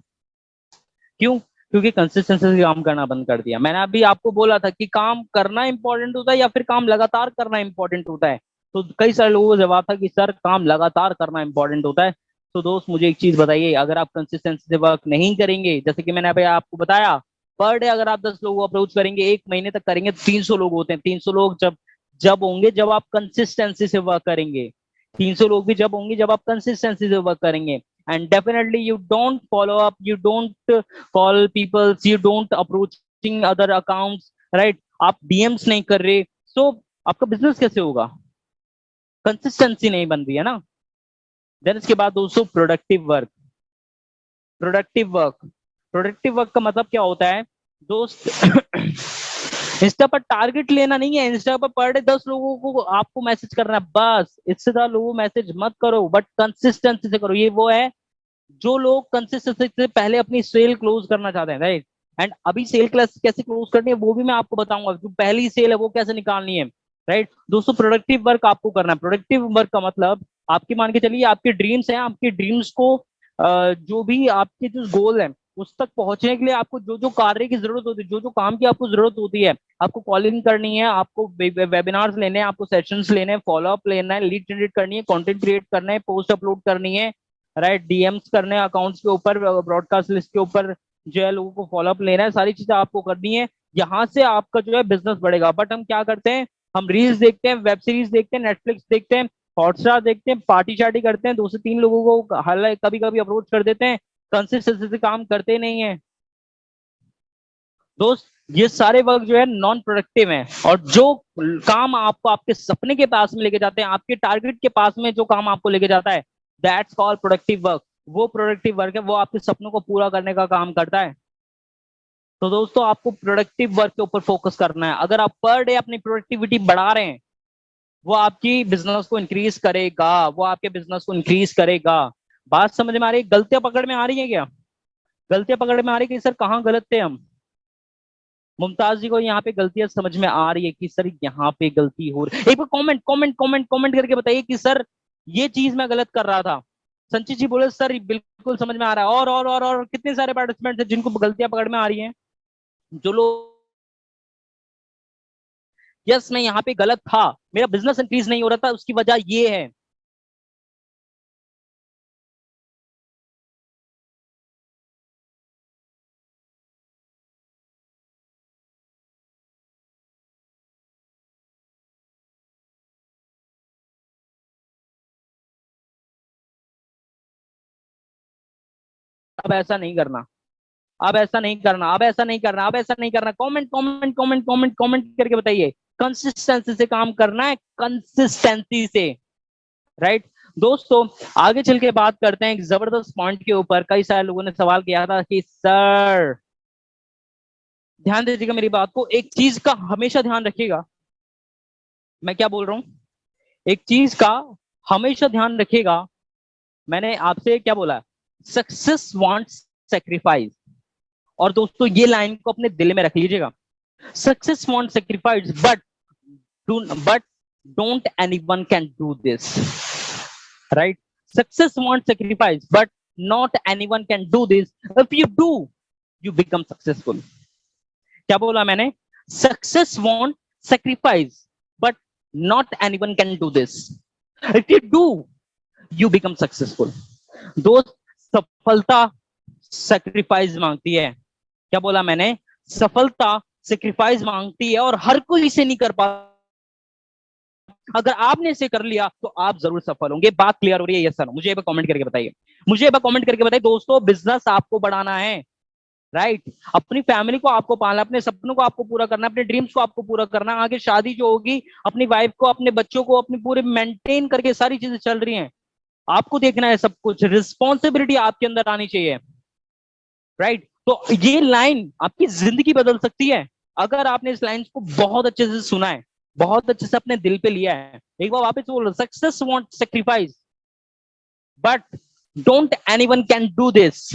क्यों? क्योंकि कंसिस्टेंसी से काम करना बंद कर दिया। मैंने अभी आपको बोला था कि काम करना इंपॉर्टेंट होता है या फिर काम लगातार करना इंपॉर्टेंट होता है, तो कई सारे लोगों का जवाब था कि सर काम लगातार करना इंपॉर्टेंट होता है। तो दोस्त मुझे एक चीज बताइए, अगर आप कंसिस्टेंसी से वर्क नहीं करेंगे, जैसे कि मैंने अभी आपको बताया, पर डे अगर आप 10 लोगों को अप्रोच करेंगे, एक महीने तक करेंगे, तो 300 लोग होते हैं। 300 लोग जब जब होंगे जब आप कंसिस्टेंसी से वर्क करेंगे, 300 लोग भी जब होंगे जब आप कंसिस्टेंसी से वर्क करेंगे। And definitely you don't follow up, you don't call peoples, you don't approaching other accounts, right? आप डीएम्स नहीं कर रहे, सो आपका बिजनेस कैसे होगा? कंसिस्टेंसी नहीं बन रही है ना। देन इसके बाद दोस्तों प्रोडक्टिव वर्क, प्रोडक्टिव वर्क का मतलब क्या होता है दोस्त? इंस्टा पर टारगेट लेना नहीं है, इंस्टा पर डे 10 लोगों को आपको मैसेज करना है बस, इससे ज्यादा लोगों मैसेज मत करो, बट कंसिस्टेंसी से करो। ये वो है जो लोग कंसिस्टेंसी से पहले अपनी सेल क्लोज करना चाहते हैं, राइट? एंड अभी सेल क्लास कैसे क्लोज करनी है वो भी मैं आपको बताऊंगा, जो पहली सेल है वो कैसे निकालनी है, राइट दोस्तों? प्रोडक्टिव वर्क आपको करना है। प्रोडक्टिव वर्क का मतलब आपकी, मान के चलिए आपके ड्रीम्स हैं, आपके ड्रीम्स को जो भी आपके जो गोल है उस तक पहुंचने के लिए आपको जो जो कार्य की जरूरत होती है, जो जो काम की आपको जरूरत होती है, आपको कॉलिंग करनी है, आपको वेबिनार्स लेने हैं, आपको सेशंस लेने हैं, फॉलोअप लेना है, लीड जनरेट करनी है, कंटेंट क्रिएट करना है, पोस्ट अपलोड करनी है, राइट, डीएम्स करने हैं अकाउंट्स के ऊपर, ब्रॉडकास्ट लिस्ट के ऊपर जो है लोगों को फॉलोअप लेना है, सारी चीजें आपको करनी है। यहाँ से आपका जो है बिजनेस बढ़ेगा। बट हम क्या करते हैं, हम रील्स देखते हैं, वेब सीरीज देखते हैं, नेटफ्लिक्स देखते हैं, हॉटस्टार देखते हैं, पार्टी शार्टी करते हैं, 2 से 3 लोगों को हालांकि कभी कभी अप्रोच कर देते हैं, कंसिस्टेंसी से काम करते नहीं है दोस्त। ये सारे वर्क जो है नॉन प्रोडक्टिव है। और जो काम आपको आपके सपने के पास में लेके जाते हैं, आपके टारगेट के पास में जो काम आपको लेके जाता है, दैट्स कॉल्ड प्रोडक्टिव वर्क। वो प्रोडक्टिव वर्क है, वो आपके सपनों को पूरा करने का काम करता है। तो दोस्तों आपको प्रोडक्टिव वर्क के ऊपर फोकस करना है। अगर आप पर डे अपनी प्रोडक्टिविटी बढ़ा रहे हैं, वो आपकी बिजनेस को इंक्रीज करेगा, वो आपके बिजनेस को इंक्रीज करेगा। बात समझ में आ रही है? गलतियां पकड़ में आ रही है क्या? गलतियां पकड़ में आ रही है कि सर कहाँ गलत थे हम? मुमताज जी को यहाँ पे गलतियां समझ में आ रही है कि सर यहाँ पे गलती हो रही है? एक बार कमेंट कमेंट कमेंट कमेंट करके बताइए कि सर ये चीज मैं गलत कर रहा था। संचित जी बोले सर बिल्कुल समझ में आ रहा है। और कितने सारे पार्टिसिपेंट हैं जिनको गलतियां पकड़ में आ रही हैं? जो लोग, यस मैं यहाँ पे गलत था, मेरा बिजनेस इंक्रीज नहीं हो रहा था, उसकी वजह ये है। अब ऐसा नहीं करना, अब ऐसा नहीं करना, अब ऐसा नहीं करना, अब ऐसा नहीं करना। Comment comment comment comment comment करके बताइए। कंसिस्टेंसी से काम करना है, कंसिस्टेंसी से, राइट दोस्तों? आगे चल के बात करते हैं एक जबरदस्त पॉइंट के ऊपर। कई सारे लोगों ने सवाल किया था कि सर, ध्यान दीजिएगा मेरी बात को, एक चीज का हमेशा ध्यान रखिएगा। मैं क्या बोल रहा हूं? एक चीज का हमेशा ध्यान रखिएगा। मैंने आपसे क्या बोला? Success wants sacrifice. और दोस्तों ये लाइन को अपने दिल में रख लीजिएगा। Success wants sacrifice, but don't anyone can do this, right? Success wants sacrifice, but not anyone can do this. If you do, you become successful. क्या बोला मैंने? Success wants sacrifice, but not anyone can do this. If you do, you become successful. दोस्त, सफलता sacrifice मांगती है। क्या बोला मैंने? सफलता सेक्रीफाइस मांगती है और हर कोई इसे नहीं कर पाता। अगर आपने इसे कर लिया तो आप जरूर सफल होंगे। बात क्लियर हो रही है? Yes sir. मुझे एक बार कमेंट करके बताइए, मुझे एक बार कमेंट करके बताइए। दोस्तों बिजनेस आपको बढ़ाना है, राइट? अपनी फैमिली को आपको पालना, अपने सपनों को आपको पूरा करना, अपने ड्रीम्स को आपको पूरा करना। आगे शादी जो होगी, अपनी वाइफ को, अपने बच्चों को, अपनी पूरे मेंटेन करके सारी चीजें चल रही हैं, आपको देखना है सब कुछ। रिस्पॉन्सिबिलिटी आपके अंदर आनी चाहिए, राइट? तो ये लाइन आपकी जिंदगी बदल सकती है अगर आपने इस लाइन को बहुत अच्छे से सुना है, बहुत अच्छे से अपने दिल पे लिया है। एक बार वापस बोल रहा, success want sacrifice, but don't anyone can do this.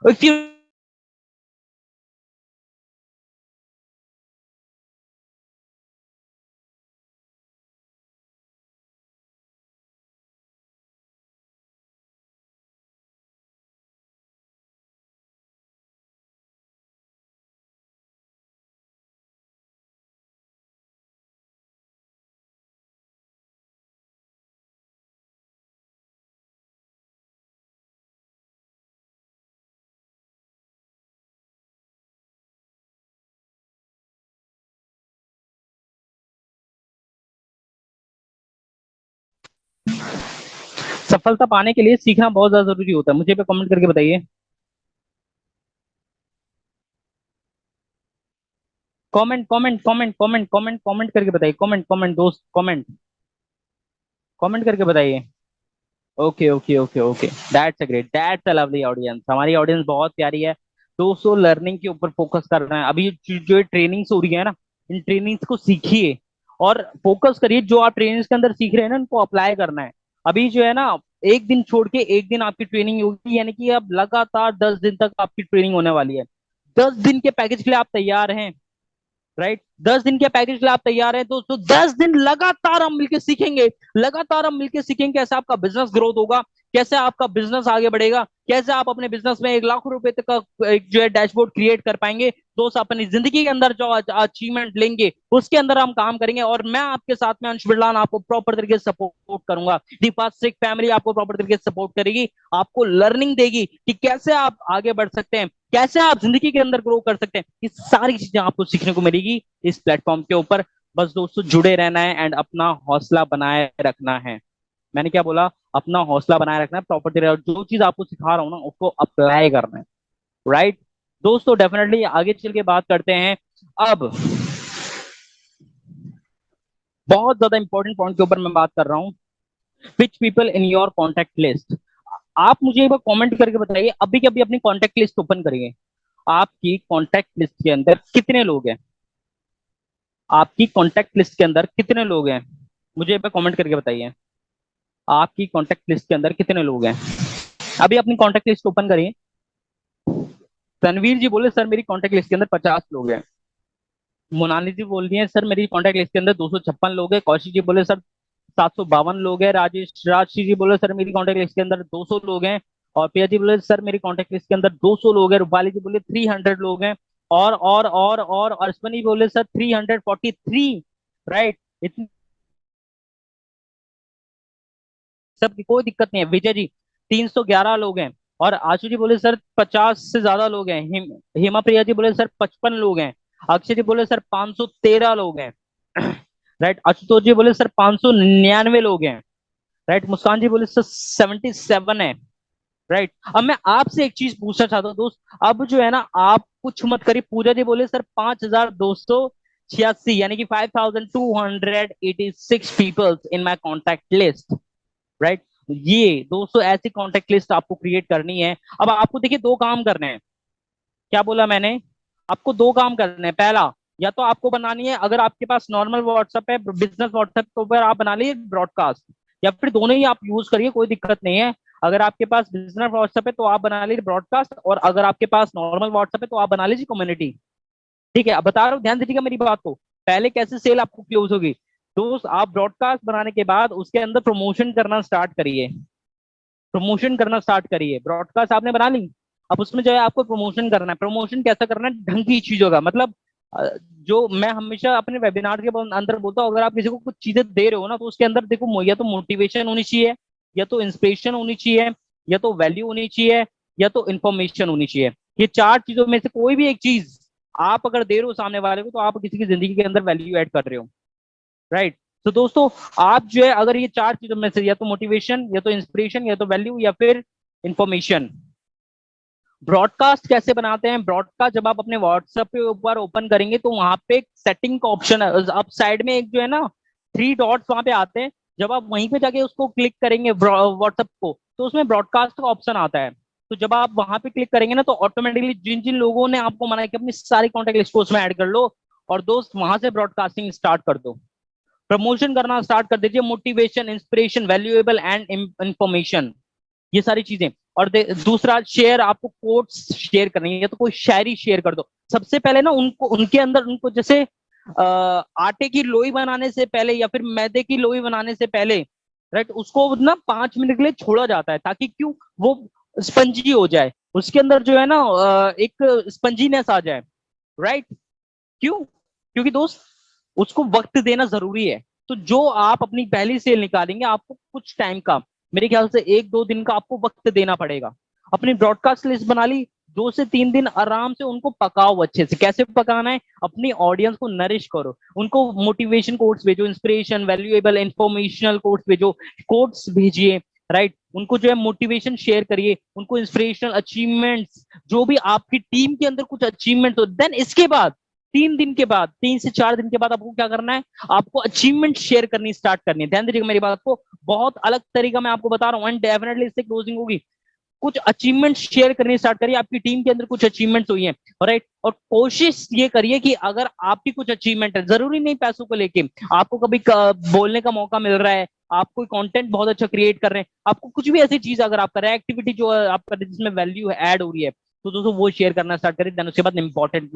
If you सफलता पाने के लिए सीखना बहुत ज्यादा जरूरी होता है। मुझे पे कमेंट करके बताइए, comment comment comment comment comment comment करके बताइए, कमेंट कमेंट दोस्त, कमेंट कमेंट करके बताइए। Okay okay okay okay, that's a great, that's a lovely audience, हमारी ऑडियंस बहुत प्यारी है। दोस्तों लर्निंग के ऊपर फोकस कर रहे हैं अभी, जो ट्रेनिंग्स हो रही है ना, इन ट्रेनिंग्स को सीखिए और फोकस करिए। जो आप ट्रेनिंग्स के अंदर सीख रहे हैं ना, उनको अप्लाई करना है। अभी जो है ना, एक दिन छोड़ के एक दिन आपकी ट्रेनिंग होगी, यानी कि अब लगातार 10 दिन तक आपकी ट्रेनिंग होने वाली है। 10 दिन के पैकेज के लिए आप तैयार हैं? राइट, 10 दिन के पैकेज के लिए आप तैयार हैं दोस्तों? 10 दिन लगातार हम मिलकर सीखेंगे, लगातार हम मिलकर सीखेंगे कैसे आपका बिजनेस ग्रोथ होगा, कैसे आपका बिजनेस आगे बढ़ेगा, कैसे आप अपने बिजनेस में 1 लाख रुपए तक का एक जो है डैशबोर्ड क्रिएट कर पाएंगे। दोस्त अपनी जिंदगी के अंदर जो अचीवमेंट लेंगे उसके अंदर हम काम करेंगे, और मैं आपके साथ में अंश बिरलान आपको प्रॉपर तरीके से सपोर्ट करूंगा। दीपा सिख फैमिली आपको प्रॉपर तरीके से सपोर्ट करेगी, आपको लर्निंग देगी कि कैसे आप आगे बढ़ सकते हैं, कैसे आप जिंदगी के अंदर ग्रो कर सकते हैं। ये सारी चीजें आपको सीखने को मिलेगी इस प्लेटफॉर्म के ऊपर। बस दोस्तों जुड़े रहना है एंड अपना हौसला बनाए रखना है। मैंने क्या बोला? अपना हौसला बनाए रखना है, प्रॉपर्टी, जो चीज आपको सिखा रहा हूं ना उसको अप्लाई करना है। राइट दोस्तों, डेफिनेटली आगे चल के बात करते हैं। अब बहुत ज्यादा इंपॉर्टेंट पॉइंट के ऊपर मैं बात कर रहा हूँ। Which people in your contact list. आप मुझे एक बार कॉमेंट करके बताइए, अभी के अभी अपनी कॉन्टेक्ट लिस्ट ओपन करिए। आपकी कॉन्टेक्ट लिस्ट के अंदर कितने लोग हैं? आपकी कॉन्टेक्ट लिस्ट के अंदर कितने लोग हैं? मुझे एक बार कमेंट करके बताइए, आपकी कॉन्टेक्ट लिस्ट के अंदर कितने लोग हैं? अभी अपनी कॉन्टेक्ट लिस्ट ओपन करिए। तनवीर जी बोले सर मेरी कॉन्टेक्ट लिस्ट के अंदर 50 लोग हैं। मोनाली जी बोल रही है सर मेरी कॉन्टेक्ट लिस्ट के अंदर 256 लोग हैं। कौशिक जी बोले सर 752 लोग हैं। राजेश राजश्री जी बोले सर मेरी कॉन्टेक्ट लिस्ट के अंदर 200 लोग हैं। और प्रिया जी बोले सर मेरी कॉन्टेक्ट लिस्ट के अंदर 200 लोग हैं। रूपाली जी बोले 300 लोग हैं। और अर्शमनी बोले सर 343। राइट, इतनी सबकी कोई दिक्कत नहीं है। विजय जी 311 लोग हैं। और आशु जी बोले सर 50 से ज्यादा लोग हैं। हिमा प्रिया जी बोले सर 55 लोग हैं। अक्षय जी बोले सर 513 लोग हैं। राइट, आशुतोष जी बोले सर 599 लोग हैं। राइट, मुस्कान जी बोले सर 77 है। राइट, अब मैं आपसे एक चीज पूछना चाहता हूँ दोस्त। अब जो है ना, आप कुछ मत करिए। पूजा जी बोले सर 5286, यानी कि 5286 peoples in my contact list. Right, ये दोस्तों ऐसी कॉन्टेक्ट लिस्ट आपको क्रिएट करनी है। अब आपको देखिए दो काम करने हैं। क्या बोला मैंने? आपको दो काम करने हैं। पहला, या तो आपको बनानी है, अगर आपके पास नॉर्मल व्हाट्सएप है, बिजनेस व्हाट्सएप के ऊपर आप बना लीजिए ब्रॉडकास्ट, या फिर दोनों ही आप यूज करिए, कोई दिक्कत नहीं है। अगर आपके पास बिजनेस व्हाट्सएप है तो आप बना लीजिए ब्रॉडकास्ट, और अगर आपके पास नॉर्मल व्हाट्सएप है तो आप बना लीजिए कम्युनिटी। ठीक है, अब बता रहा हूँ, ध्यान दीजिएगा मेरी बात को। पहले कैसे सेल आपको क्लोज होगी? दोस्त आप ब्रॉडकास्ट बनाने के बाद उसके अंदर प्रमोशन करना स्टार्ट करिए। प्रमोशन करना स्टार्ट करिए। ब्रॉडकास्ट आपने बना ली, अब उसमें जो है आपको प्रमोशन करना है। प्रमोशन कैसा करना है? ढंग की चीजों का मतलब, जो मैं हमेशा अपने वेबिनार के अंदर बोलता हूँ, अगर आप किसी को कुछ चीजें दे रहे हो ना, तो उसके अंदर देखो, या तो मोटिवेशन होनी चाहिए, या तो इंस्पिरेशन होनी चाहिए, या तो वैल्यू होनी चाहिए, या तो इंफॉर्मेशन होनी चाहिए। ये चार चीजों में से कोई भी एक चीज आप अगर दे रहे हो सामने वाले को, तो आप किसी की जिंदगी के अंदर वैल्यू ऐड कर रहे हो। राइट, तो दोस्तों आप जो है, अगर ये चार चीजों में से, या तो मोटिवेशन, या तो इंस्पिरेशन, या तो वैल्यू, या फिर इंफॉर्मेशन। ब्रॉडकास्ट कैसे बनाते हैं? ब्रॉडकास्ट जब आप अपने व्हाट्सएप के ऊपर ओपन करेंगे तो वहां पे एक सेटिंग का ऑप्शन है, अब साइड में एक जो है ना 3 डॉट्स वहां पे आते हैं। जब आप वहीं पे जाके उसको क्लिक करेंगे व्हाट्सएप को, तो उसमें ब्रॉडकास्ट का ऑप्शन आता है। तो जब आप वहां पे क्लिक करेंगे ना, तो ऑटोमेटिकली जिन जिन लोगों ने आपको मना किया, अपनी सारी कॉन्टेक्ट लिस्ट को उसमें ऐड कर लो, और दोस्त वहां से ब्रॉडकास्टिंग स्टार्ट कर दो। प्रमोशन करना स्टार्ट कर दीजिए। Motivation, inspiration, valuable and information, ये सारी चीजें। और दूसरा, शेयर, आपको कोट्स शेयर करनी है, या तो कोई शायरी शेयर कर दो। सबसे पहले ना उनको, उनके अंदर उनको, जैसे आटे की लोई बनाने से पहले या फिर मैदे की लोई बनाने से पहले, राइट, उसको ना 5 मिनट के लिए छोड़ा जाता है, ताकि क्यों, वो स्पंजी हो जाए, उसके अंदर जो है ना एक स्पंजीनेस आ जाए। राइट, क्यों? क्योंकि दोस्त उसको वक्त देना जरूरी है। तो जो आप अपनी पहली सेल निकालेंगे, आपको कुछ टाइम का, मेरे ख्याल से 1-2 दिन का आपको वक्त देना पड़ेगा। अपनी ब्रॉडकास्ट लिस्ट बना ली, 2 से 3 दिन आराम से उनको पकाओ अच्छे से। कैसे पकाना है? अपनी ऑडियंस को नरिश करो, उनको मोटिवेशन कोट्स भेजो, इंस्पिरेशन, वैल्यूएबल, इंफॉर्मेशनल कोट्स भेजो, कोट्स भेजिए। राइट, उनको जो है मोटिवेशन शेयर करिए, उनको इंस्पिरेशनल अचीवमेंट्स, जो भी आपकी टीम के अंदर कुछ अचीवमेंट हो, देन इसके बाद 3 दिन के बाद, 3 से 4 दिन के बाद आपको क्या करना है, आपको अचीवमेंट शेयर करनी स्टार्ट करनी है। ध्यान दीजिएगा मेरी बात को, बहुत अलग तरीका मैं आपको बता रहा हूँ, एंड डेफिनेटली इससे क्लोजिंग होगी। कुछ अचीवमेंट शेयर करनी स्टार्ट करिए, आपकी टीम के अंदर कुछ अचीवमेंट्स हुई हैं, राइट, और कोशिश ये करिए कि अगर आपकी कुछ अचीवमेंट है, जरूरी नहीं पैसों को लेके, आपको कभी बोलने का मौका मिल रहा है, आप कोई कंटेंट बहुत अच्छा क्रिएट कर रहे हैं, आपको कुछ भी ऐसी चीज अगर आप कर रहे हैं, एक्टिविटी जो आप कर रहे हैं जिसमें वैल्यू ऐड हो रही है, तो दोस्तों वो शेयर करना स्टार्ट करिए। देन उसके बाद इंपॉर्टेंट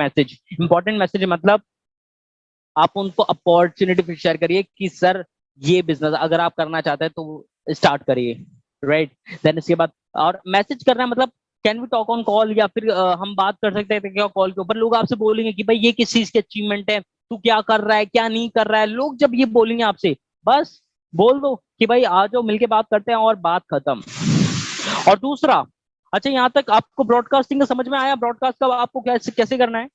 मैसेज मतलब आप उनको अपॉर्चुनिटी फिर शेयर करिए कि सर ये बिजनेस अगर आप करना चाहते हैं तो स्टार्ट करिए, राइट। देन इसके बाद, और मैसेज करना है मतलब can we talk on call, या फिर हम बात कर सकते हैं क्या कॉल के ऊपर। लोग आपसे बोलेंगे कि भाई ये किस चीज की अचीवमेंट है, तू क्या कर रहा है क्या नहीं कर रहा है। लोग जब ये बोलेंगे आपसे, बस बोल दो कि भाई आ जाओ मिलके बात करते हैं और बात खत्म। और दूसरा, अच्छा यहाँ तक आपको ब्रॉडकास्टिंग का समझ में आया, ब्रॉडकास्ट का आपको कैसे कैसे करना है,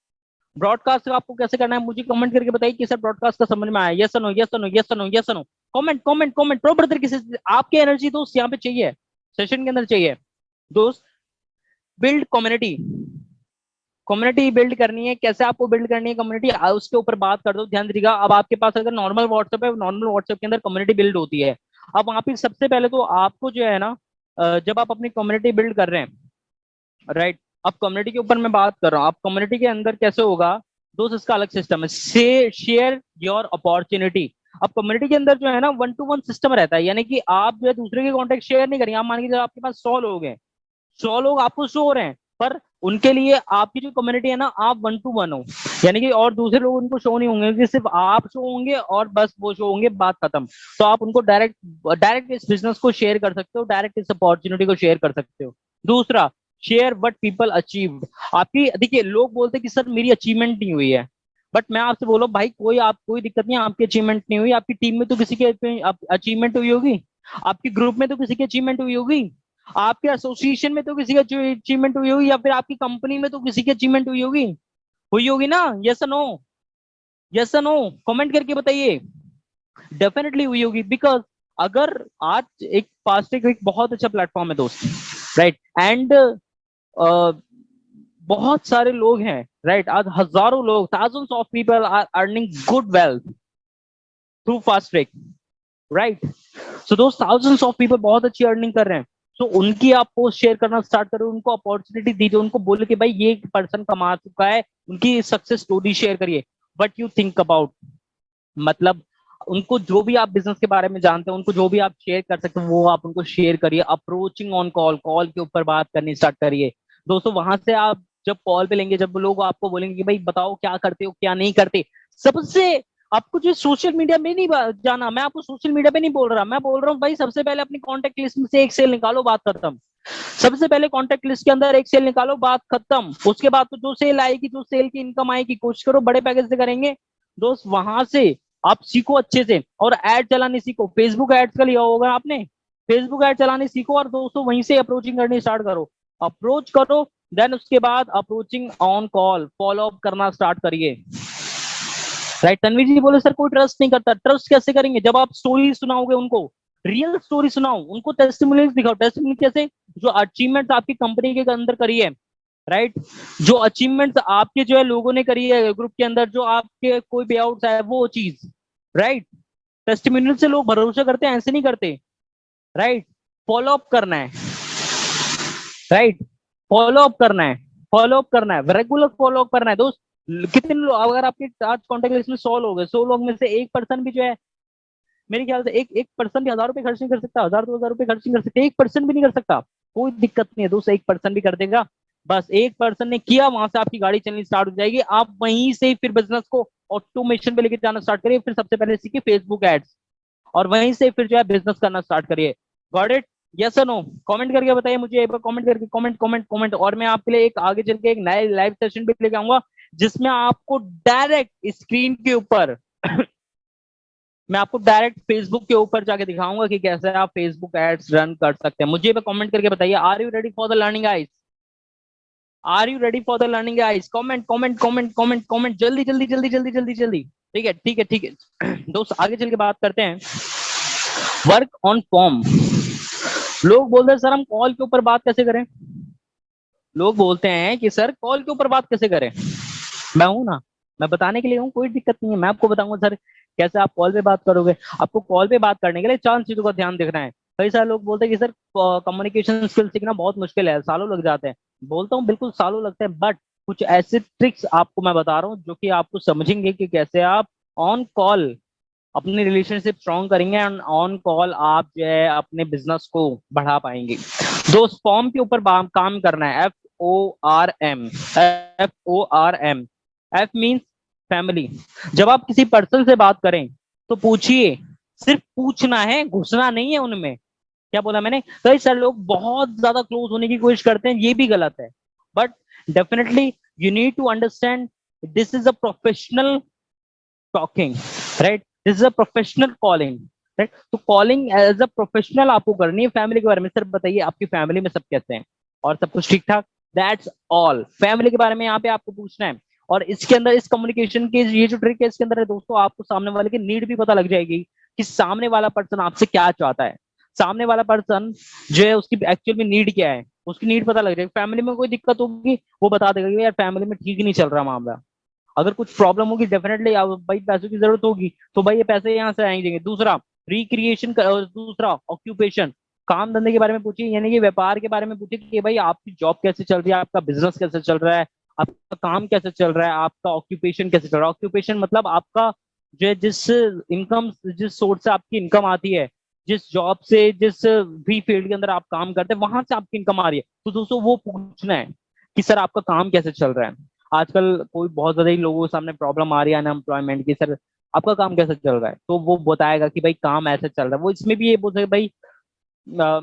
ब्रॉडकास्ट आपको कैसे करना है, मुझे कमेंट करके बताइए कि सर ब्रॉडकास्ट का समझ में आया, yes no yes no yes no yes no. Comment comment comment proper तरीके से, आपकी एनर्जी दोस्त यहाँ पे चाहिए, सेशन के अंदर चाहिए दोस्त। बिल्ड कम्युनिटी, कम्युनिटी बिल्ड करनी है, कैसे आपको बिल्ड करनी है कम्युनिटी, उसके ऊपर बात कर दो। ध्यान दीजिएगा, अब आपके पास अगर नॉर्मल व्हाट्सएप है, नॉर्मल व्हाट्सएप के अंदर कम्युनिटी बिल्ड होती है। अब वहां पे सबसे पहले तो आपको जो है ना, जब आप अपनी कम्युनिटी बिल्ड कर रहे हैं, राइट, अब कम्युनिटी के ऊपर मैं बात कर रहा हूँ, आप कम्युनिटी के अंदर कैसे होगा दोस्त, इसका अलग सिस्टम है, से शेयर योर अपॉर्चुनिटी। अब कम्युनिटी के अंदर जो है ना 1 to 1 सिस्टम रहता है, यानी कि आप जो है दूसरे के कॉन्टेक्ट शेयर नहीं करेंगे। आप मान के आपके पास 100 लोग हैं, 100 लोग आपको शो हो रहे हैं, पर उनके लिए आपकी जो कम्युनिटी है ना, आप 1 to 1 हो, यानी कि और दूसरे लोग उनको शो नहीं होंगे, कि सिर्फ आप शो होंगे और बस वो शो होंगे, बात खत्म। तो आप उनको डायरेक्ट डायरेक्ट इस बिजनेस को शेयर कर सकते हो, डायरेक्ट इस अपॉर्चुनिटी को शेयर कर सकते हो। दूसरा, शेयर व्हाट पीपल अचीव्ड। आपकी देखिए, लोग बोलते हैं कि सर मेरी अचीवमेंट नहीं हुई है, बट मैं आपसे बोलो भाई, कोई दिक्कत नहीं है, आपकी अचीवमेंट नहीं हुई, आपकी टीम में तो किसी की अचीवमेंट हुई होगी, आपकी ग्रुप में तो किसी की अचीवमेंट हुई होगी, आपके एसोसिएशन में तो किसी की अचीवमेंट हुई होगी, या फिर आपकी कंपनी में तो किसी की अचीवमेंट हुई होगी ना। Yes no, yes no, comment करके बताइए। डेफिनेटली हुई होगी, बिकॉज अगर आज एक फास्टैग एक बहुत अच्छा प्लेटफॉर्म है दोस्त, राइट, एंड बहुत सारे लोग हैं, राइट, आज हजारों लोग, thousands of people are earning good wealth through FASTag, right. So दोस्त, thousands ऑफ पीपल बहुत अच्छी अर्निंग कर रहे हैं, तो उनकी आप पोस्ट शेयर करना स्टार्ट करो, उनको अपॉर्चुनिटी दीजिए, उनको बोले कि भाई ये पर्सन कमा चुका है, उनकी सक्सेस स्टोरी शेयर करिए। बट यू थिंक अबाउट, मतलब उनको जो भी आप बिजनेस के बारे में जानते हैं, उनको जो भी आप शेयर कर सकते हो वो आप उनको शेयर करिए। अप्रोचिंग ऑन कॉल, कॉल के ऊपर बात करनी स्टार्ट करिए दोस्तों। वहां से आप जब कॉल पे लेंगे, जब लोग आपको बोलेंगे कि भाई बताओ क्या करते हो क्या नहीं करते, सबसे आपको जो सोशल मीडिया में नहीं जाना, मैं आपको सोशल मीडिया पे नहीं बोल रहा, मैं बोल रहा हूँ भाई सबसे पहले अपनी कॉन्टेक्ट लिस्ट में से एक सेल निकालो, बात खत्म। सबसे पहले कॉन्टेक्ट लिस्ट के अंदर एक सेल निकालो, बात खत्म। उसके बाद तो जो सेल आएगी, जो सेल की इनकम आएगी, कोशिश करो बड़े पैकेज से करेंगे दोस्त। वहां से आप सीखो अच्छे से, और एड चलाने सीखो। फेसबुक एड्स का लिया होगा आपने, फेसबुक एड चलाने सीखो, और दोस्तों वहीं से अप्रोचिंग करनी स्टार्ट करो, अप्रोच करो। देन उसके बाद approaching on call, follow up करना स्टार्ट करिए, राइट। तनवीर जी बोले सर कोई ट्रस्ट नहीं करता, ट्रस्ट कैसे करेंगे, जब आप स्टोरी सुनाओगे उनको, रियल स्टोरी सुनाओ उनको, टेस्टिमोनियल्स दिखाओ। टेस्टिमोनियल कैसे, जो अचीवमेंट आपकी कंपनी के अंदर करी है, राइट, जो अचीवमेंट आपके जो है लोगों ने करी है ग्रुप के अंदर, जो आपके कोई पे आउट है वो चीज, राइट। टेस्टिमोनियल से लोग भरोसा करते हैं, ऐसे नहीं करते, राइट। फॉलो अप करना है, राइट, फॉलो अप करना है, फॉलो अप करना है, रेगुलर फॉलो अप करना है दोस्त। कितने लोग, अगर आपके आज कॉन्टेक्ट लिस्ट में 100 लोग हैं, 100 लोग में से एक पर्सन भी जो है, मेरे ख्याल से एक एक पर्सन भी 1000 रुपए खर्च नहीं कर सकता, 1000 2 हजार रुपए खर्च नहीं कर सकते, एक पर्सन भी नहीं कर सकता, कोई दिक्कत नहीं है दोस्त, एक पर्सन भी कर देगा। बस एक पर्सन ने किया, वहां से आपकी गाड़ी चलनी स्टार्ट हो जाएगी। आप वहीं से फिर बिजनेस को ऑटोमेशन पे लेके जाना स्टार्ट करिए। फिर सबसे पहले सीखिए फेसबुक एड्स, और वहीं से फिर जो है बिजनेस करना स्टार्ट करिए। गॉट इट, यस और नो, कमेंट करके बताइए मुझे एक बार, कमेंट करके, कमेंट कमेंट कमेंट। और मैं आपके लिए एक आगे चल के एक नए लाइव सेशन भी लेके आऊंगा, जिसमें आपको डायरेक्ट स्क्रीन के ऊपर मैं आपको डायरेक्ट फेसबुक के ऊपर जाके दिखाऊंगा कि कैसे आप फेसबुक एड्स रन कर सकते हैं। मुझे कमेंट करके बताइए, are you ready for the learning guys, are you ready for the learning guys. Comment comment comment comment comment, जल्दी जल्दी जल्दी जल्दी जल्दी जल्दी। ठीक है ठीक है ठीक है दोस्त, आगे चल के बात करते हैं वर्क ऑन फॉर्म। लोग बोलते हैं सर हम कॉल के ऊपर बात कैसे करें, लोग बोलते हैं कि सर कॉल के ऊपर बात कैसे करें। मैं हूं ना, मैं बताने के लिए हूँ, कोई दिक्कत नहीं है। मैं आपको बताऊंगा सर कैसे आप कॉल पे बात करोगे। आपको कॉल पे बात करने के लिए 4 चीजों का ध्यान रखना है। कई सारे लोग बोलते हैं कि सर कम्युनिकेशन स्किल सीखना बहुत मुश्किल है, सालों लग जाते हैं। बोलता हूँ बिल्कुल सालों लगते हैं, बट कुछ ऐसे ट्रिक्स आपको मैं बता रहा हूँ जो कि आपको समझेंगे कि कैसे आप ऑन कॉल अपनी रिलेशनशिप स्ट्रॉन्ग करेंगे एंड ऑन कॉल आप जो है अपने बिजनेस को बढ़ा पाएंगे। दो फॉर्म के ऊपर काम करना है, FORM। FORM, F means family. जब आप किसी पर्सन से बात करें तो पूछिए, सिर्फ पूछना है, घुसना नहीं है उनमें। क्या बोला मैंने? कई सारे लोग बहुत ज्यादा क्लोज होने की कोशिश करते हैं, ये भी गलत है। But definitely you need to understand this is a professional talking, right? This is a professional calling, right? तो कॉलिंग एज अ प्रोफेशनल आपको करनी है। फैमिली के बारे में सर बताइए, आपकी फैमिली में सब कैसे हैं और सब कुछ ठीक ठाक? That's all. फैमिली के बारे में यहाँ पे आपको पूछना है। और इसके अंदर इस कम्युनिकेशन के ये जो ट्रिक है इसके अंदर है दोस्तों, आपको सामने वाले की नीड भी पता लग जाएगी कि सामने वाला पर्सन आपसे क्या चाहता है। सामने वाला पर्सन जो है उसकी एक्चुअल में नीड क्या है, उसकी नीड पता लग जाएगी। फैमिली में कोई दिक्कत होगी वो बता देगा कि यार फैमिली में ठीक नहीं चल रहा मामला। अगर कुछ प्रॉब्लम होगी डेफिनेटली भाई पैसों की जरूरत होगी तो भाई ये पैसे यहाँ से आएंगे। दूसरा रिक्रिएशन, दूसरा ऑक्यूपेशन, काम धंधे के बारे में पूछिए, यानी कि व्यापार के बारे में पूछिए कि भाई आपकी जॉब कैसे चल रही है, आपका बिजनेस कैसे चल रहा है, आपका काम कैसे चल रहा है, आपका ऑक्यूपेशन कैसे चल रहा है। ऑक्यूपेशन मतलब आपका जो है जिस इनकम, जिस सोर्स से आपकी इनकम आती है, जिस जॉब से, जिस भी फील्ड के अंदर आप काम करते हैं वहां से आपकी इनकम आ रही है, तो दोस्तों वो पूछना है कि सर आपका काम कैसे चल रहा है। आजकल कोई बहुत ज्यादा ही लोगों के सामने प्रॉब्लम आ रही है अनएम्प्लॉयमेंट की, सर आपका काम कैसे चल रहा है, तो वो बताएगा कि भाई काम ऐसे चल रहा है। वो इसमें भी ये बोलेगा भाई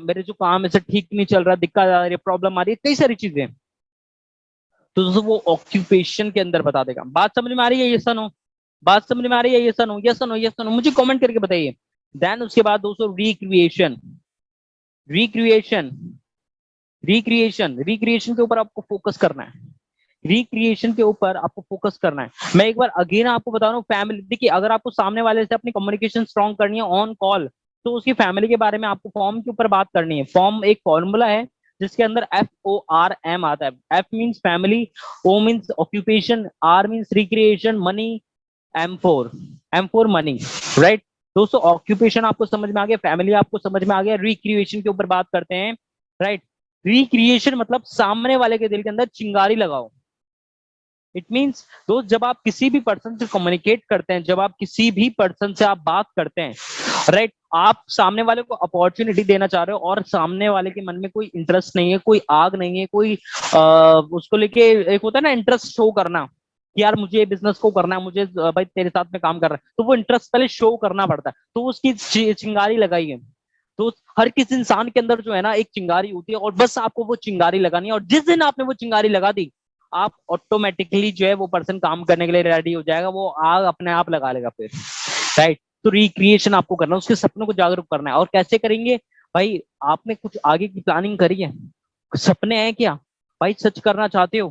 मेरे जो काम ऐसे ठीक नहीं चल रहा, दिक्कत आ रही है, प्रॉब्लम आ रही है, कई सारी चीजें। तो दोस्तों वो ऑक्यूपेशन के अंदर बता देगा। बात समझ में आ रही है? ये नो? बात समझ में आ रही है? ये नो, ये नो, ये नो, मुझे कमेंट करके बताइए। देन उसके बाद दोस्तों रिक्रिएशन। रिक्रिएशन, रिक्रिएशन, रिक्रिएशन के ऊपर आपको फोकस करना है। रिक्रिएशन के ऊपर आपको फोकस करना है। मैं एक बार अगेन आपको बता रहा हूँ, फैमिली देखिए, अगर आपको सामने वाले से अपनी कम्युनिकेशन स्ट्रॉन्ग करनी है ऑन कॉल, तो उसकी फैमिली के बारे में आपको फॉर्म के ऊपर बात करनी है। फॉर्म एक फॉर्मूला है जिसके अंदर FORM आता है। F means family, O means occupation, R means recreation, money, M4 money, right? दोस्तों ऑक्यूपेशन आपको समझ में आ गया, फैमिली आपको समझ में आ गया, रिक्रिएशन के ऊपर बात करते हैं, राइट? रिक्रिएशन मतलब सामने वाले के दिल के अंदर चिंगारी लगाओ। इट मीन्स दोस्त, जब आप किसी भी पर्सन से कम्युनिकेट करते हैं, जब आप किसी भी पर्सन से आप बात करते हैं, राइट, आप सामने वाले को अपॉर्चुनिटी देना चाह रहे हो और सामने वाले के मन में कोई इंटरेस्ट नहीं है, कोई आग नहीं है, कोई उसको लेके एक होता है ना इंटरेस्ट शो करना कि यार मुझे ये बिजनेस को करना है, मुझे भाई तेरे साथ में काम कर रहा है, तो वो इंटरेस्ट पहले शो करना पड़ता है। तो उसकी चिंगारी लगाई है। तो हर किसी इंसान के अंदर जो है ना एक चिंगारी होती है, और बस आपको वो चिंगारी लगानी है, और जिस दिन आपने वो चिंगारी लगा दी, आप ऑटोमेटिकली जो है वो पर्सन काम करने के लिए रेडी हो जाएगा, वो आग अपने आप लगा लेगा फिर, राइट? तो रिक्रिएशन आपको करना है, उसके सपनों को जागरूक करना है। और कैसे करेंगे भाई? आपने कुछ आगे की प्लानिंग करी है? सपने हैं क्या भाई? सच करना चाहते हो,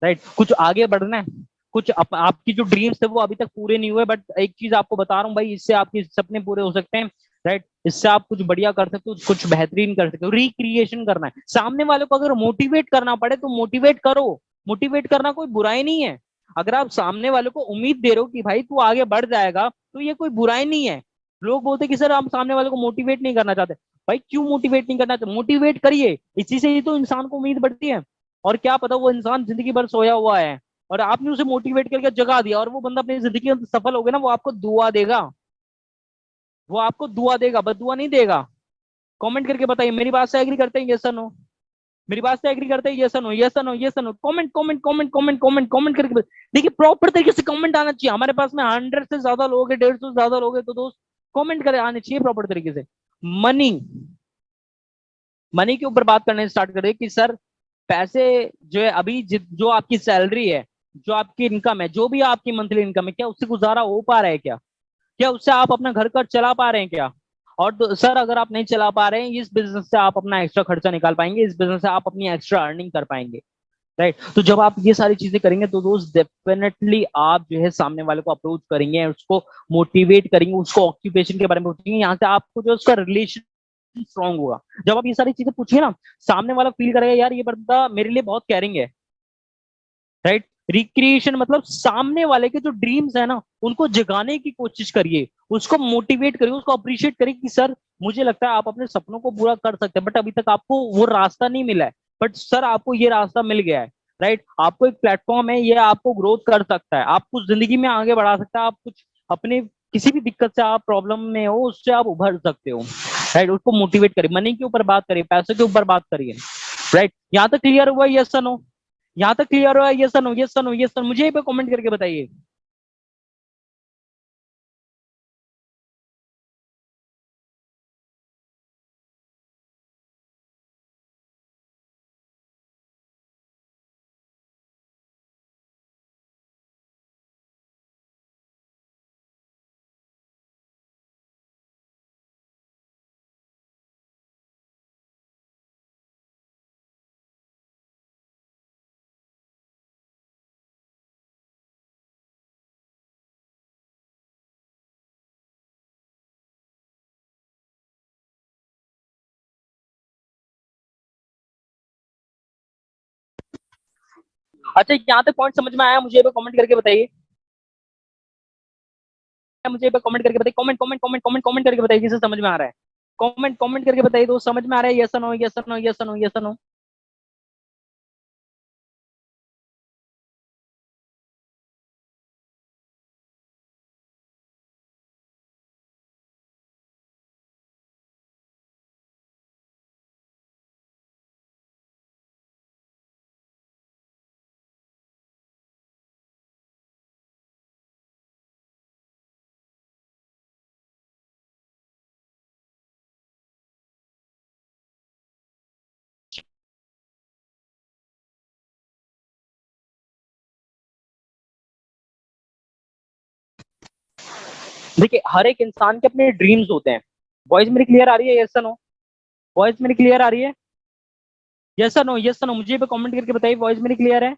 राइट? कुछ आगे बढ़ना है, कुछ आपकी जो ड्रीम्स थे वो अभी तक पूरे नहीं हुए, बट एक चीज आपको बता रहा हूँ भाई, इससे आपके सपने पूरे हो सकते हैं, राइट? इससे आप कुछ बढ़िया कर सकते हो, कुछ बेहतरीन कर सकते हो। रिक्रिएशन करना है। सामने वाले को अगर मोटिवेट करना पड़े तो मोटिवेट करो। मोटिवेट करना कोई बुराई नहीं है। अगर आप सामने वाले को उम्मीद दे रहे हो कि भाई तू आगे बढ़ जाएगा, तो ये कोई बुराई नहीं है। लोग बोलते कि सर हम सामने वाले को मोटिवेट नहीं करना चाहते। भाई क्यों मोटिवेट नहीं करना चाहते? मोटिवेट करिए, इसी से ही तो इंसान को उम्मीद बढ़ती है। और क्या पता वो इंसान जिंदगी भर सोया हुआ है और आपने उसे मोटिवेट करके जगा दिया, और वो बंदा अपनी जिंदगी में सफल हो गया ना, वो आपको दुआ देगा। वो आपको दुआ देगा, बदुआ नहीं देगा। कमेंट करके बताइए, मेरी बात से एग्री करते हैं? Yes no? मेरी बात से एग्री करते हैं? Yes no, yes no, yes no? Comment comment comment comment comment comment करके देखिए, प्रॉपर तरीके से कमेंट आना चाहिए। हमारे पास में 100 से ज्यादा लोग हैं, 150 से ज्यादा लोग हैं, तो दोस्त कमेंट करे आने चाहिए प्रॉपर तरीके से। मनी, मनी के ऊपर बात करने स्टार्ट करें कि सर पैसे जो है अभी जो आपकी सैलरी है, जो आपकी इनकम है, जो भी आपकी मंथली इनकम है, क्या उससे गुजारा हो पा रहा है क्या? क्या उससे आप अपना घर खर्च चला पा रहे हैं क्या? और तो, सर अगर आप नहीं चला पा रहे हैं, इस बिजनेस से आप अपना एक्स्ट्रा खर्चा निकाल पाएंगे, इस बिजनेस से आप अपनी एक्स्ट्रा अर्निंग कर पाएंगे, राइट? तो जब आप ये सारी चीजें करेंगे तो दोस्त डेफिनेटली आप जो है सामने वाले को अप्रोच करेंगे, उसको मोटिवेट करेंगे, उसको ऑक्यूपेशन के बारे में पूछेंगे, यहाँ से आपको जो उसका रिलेशन स्ट्रांग होगा। जब आप ये सारी चीजें पूछिए ना, सामने वाला फील करेगा यार ये बंदा मेरे लिए बहुत केयरिंग है, राइट? रिक्रिएशन मतलब सामने वाले के जो ड्रीम्स है ना उनको जगाने की कोशिश करिए, उसको मोटिवेट करिए, उसको अप्रिशिएट करिए कि सर मुझे लगता है आप अपने सपनों को पूरा कर सकते हैं, बट अभी तक आपको वो रास्ता नहीं मिला है, बट सर आपको ये रास्ता मिल गया है। राइट, आपको एक प्लेटफॉर्म है, ये आपको ग्रोथ कर सकता है, आपको जिंदगी में आगे बढ़ा सकता है, आप कुछ अपने किसी भी दिक्कत से आप प्रॉब्लम में हो उससे आप उभर सकते हो। राइट, उसको मोटिवेट करिए, मनी के ऊपर बात करिए, पैसे के ऊपर बात करिए। राइट, यहाँ तक क्लियर हुआ? Yes sir no? यहाँ तक क्लियर हुआ? Yes sir no? Yes sir no? Yes sir, मुझे पे कमेंट करके बताइए। अच्छा, यहाँ तक पॉइंट समझ में आया? मुझे पे कमेंट करके बताइए, मुझे पे कमेंट करके बताइए, comment comment comment comment comment करके बताइए किसे समझ में आ रहा है। कमेंट कमेंट करके बताइए दोस्त, समझ में आ रहा है? Yes no? Yes no? Yes no? Yes no? देखिए, हर एक इंसान के अपने ड्रीम्स होते हैं। वॉइस मेरी क्लियर आ रही है? Yes no? वॉइस मेरी क्लियर आ रही है? Yes no? Yes no? मुझे पे कमेंट करके बताइए, वॉइस मेरी क्लियर है?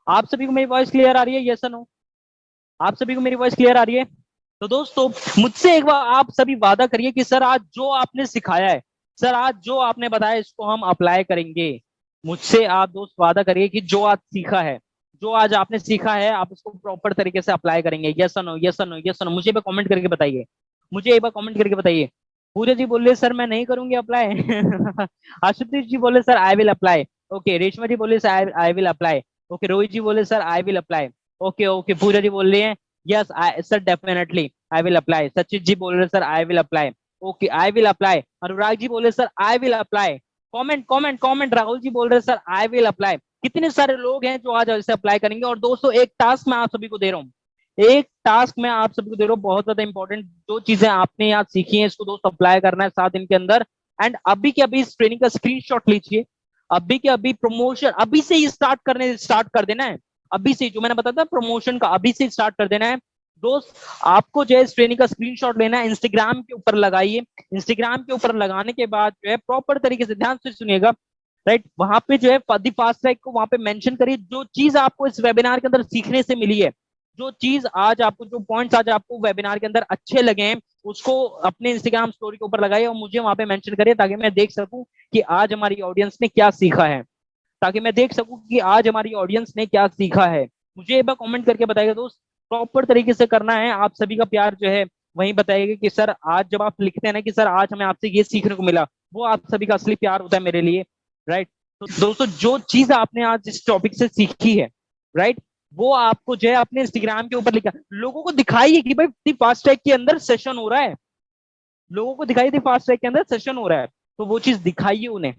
आप सभी को मेरी वॉइस क्लियर आ रही है? Yes no? आप सभी को मेरी वॉइस क्लियर आ रही है? तो दोस्तों, मुझसे एक बार आप सभी वादा करिए कि सर आज जो आपने सिखाया है, सर आज जो आपने बताया इसको हम अप्लाई करेंगे। मुझसे आप दोस्त वादा करिए कि जो आज सीखा है, जो आज आपने सीखा है आप इसको प्रॉपर तरीके से अप्लाई करेंगे। Yes no? Yes no? Yes no? मुझे एक बार कमेंट करके बताइए, मुझे एक बार कमेंट करके बताइए। पूजा जी बोले सर मैं नहीं करूंगी अप्लाई। आशुतोष जी बोले sir I will apply. Okay, Reshma ji बोले sir I will apply. Okay, Rohit ji बोले sir I will apply. Okay okay, Pooja ji बोल रही है yes I sir definitely I will apply. Sachit ji बोल रहे sir I will apply. Okay, I will apply. Anurag ji बोले sir I will apply. Comment comment comment. Rahul ji बोल रहे sir I will apply. कितने सारे लोग हैं जो आज इसे अप्लाई करेंगे। और दोस्तों, एक टास्क मैं आप सभी को दे रहा हूँ, एक टास्क मैं आप सभी को दे रहा हूँ, बहुत ज्यादा इंपॉर्टेंट। जो चीजें आपने आज सीखी हैं इसको दोस्त अप्लाई करना है 7 दिन के अंदर। एंड अभी के अभी इस ट्रेनिंग का स्क्रीनशॉट लीजिए, अभी के अभी प्रमोशन अभी से ही स्टार्ट कर देना है। अभी से जो मैंने बताया था प्रमोशन का, अभी से स्टार्ट कर देना है दोस्त। आपको जो है इस ट्रेनिंग का स्क्रीनशॉट लेना है, इंस्टाग्राम के ऊपर लगाइए। इंस्टाग्राम के ऊपर लगाने के बाद जो है प्रॉपर तरीके से ध्यान से सुनिएगा। राइट, वहां पे जो है दी फास्ट ट्रैक को वहां पे मेंशन करिए, जो चीज आपको इस वेबिनार के अंदर सीखने से मिली है, जो चीज आज आपको, जो पॉइंट्स आज आपको वेबिनार के अंदर अच्छे लगे हैं, उसको अपने इंस्टाग्राम स्टोरी के ऊपर लगाइए और मुझे वहां पे मेंशन करिए, ताकि मैं देख सकूं कि आज हमारी ऑडियंस ने क्या सीखा है, ताकि मैं देख सकूं कि आज हमारी ऑडियंस ने क्या सीखा है। मुझे एक बार कमेंट करके बताइएगा दोस्त, प्रॉपर तरीके से करना है। आप सभी का प्यार जो है वही बताइएगा कि सर आज जब आप लिखते हैं ना कि सर आज हमें आपसे ये सीखने को मिला, वो आप सभी का असली प्यार होता है मेरे लिए। राइट, तो दोस्तों जो चीज आपने आज इस टॉपिक से सीखी है, राइट, वो आपको जो है अपने इंस्टाग्राम के ऊपर लिखा, लोगों को दिखाइए कि भाई फास्ट ट्रैक के अंदर सेशन हो रहा है, लोगों को दिखाई दे फास्ट ट्रैक के अंदर सेशन हो रहा है, तो वो चीज दिखाइए उन्हें।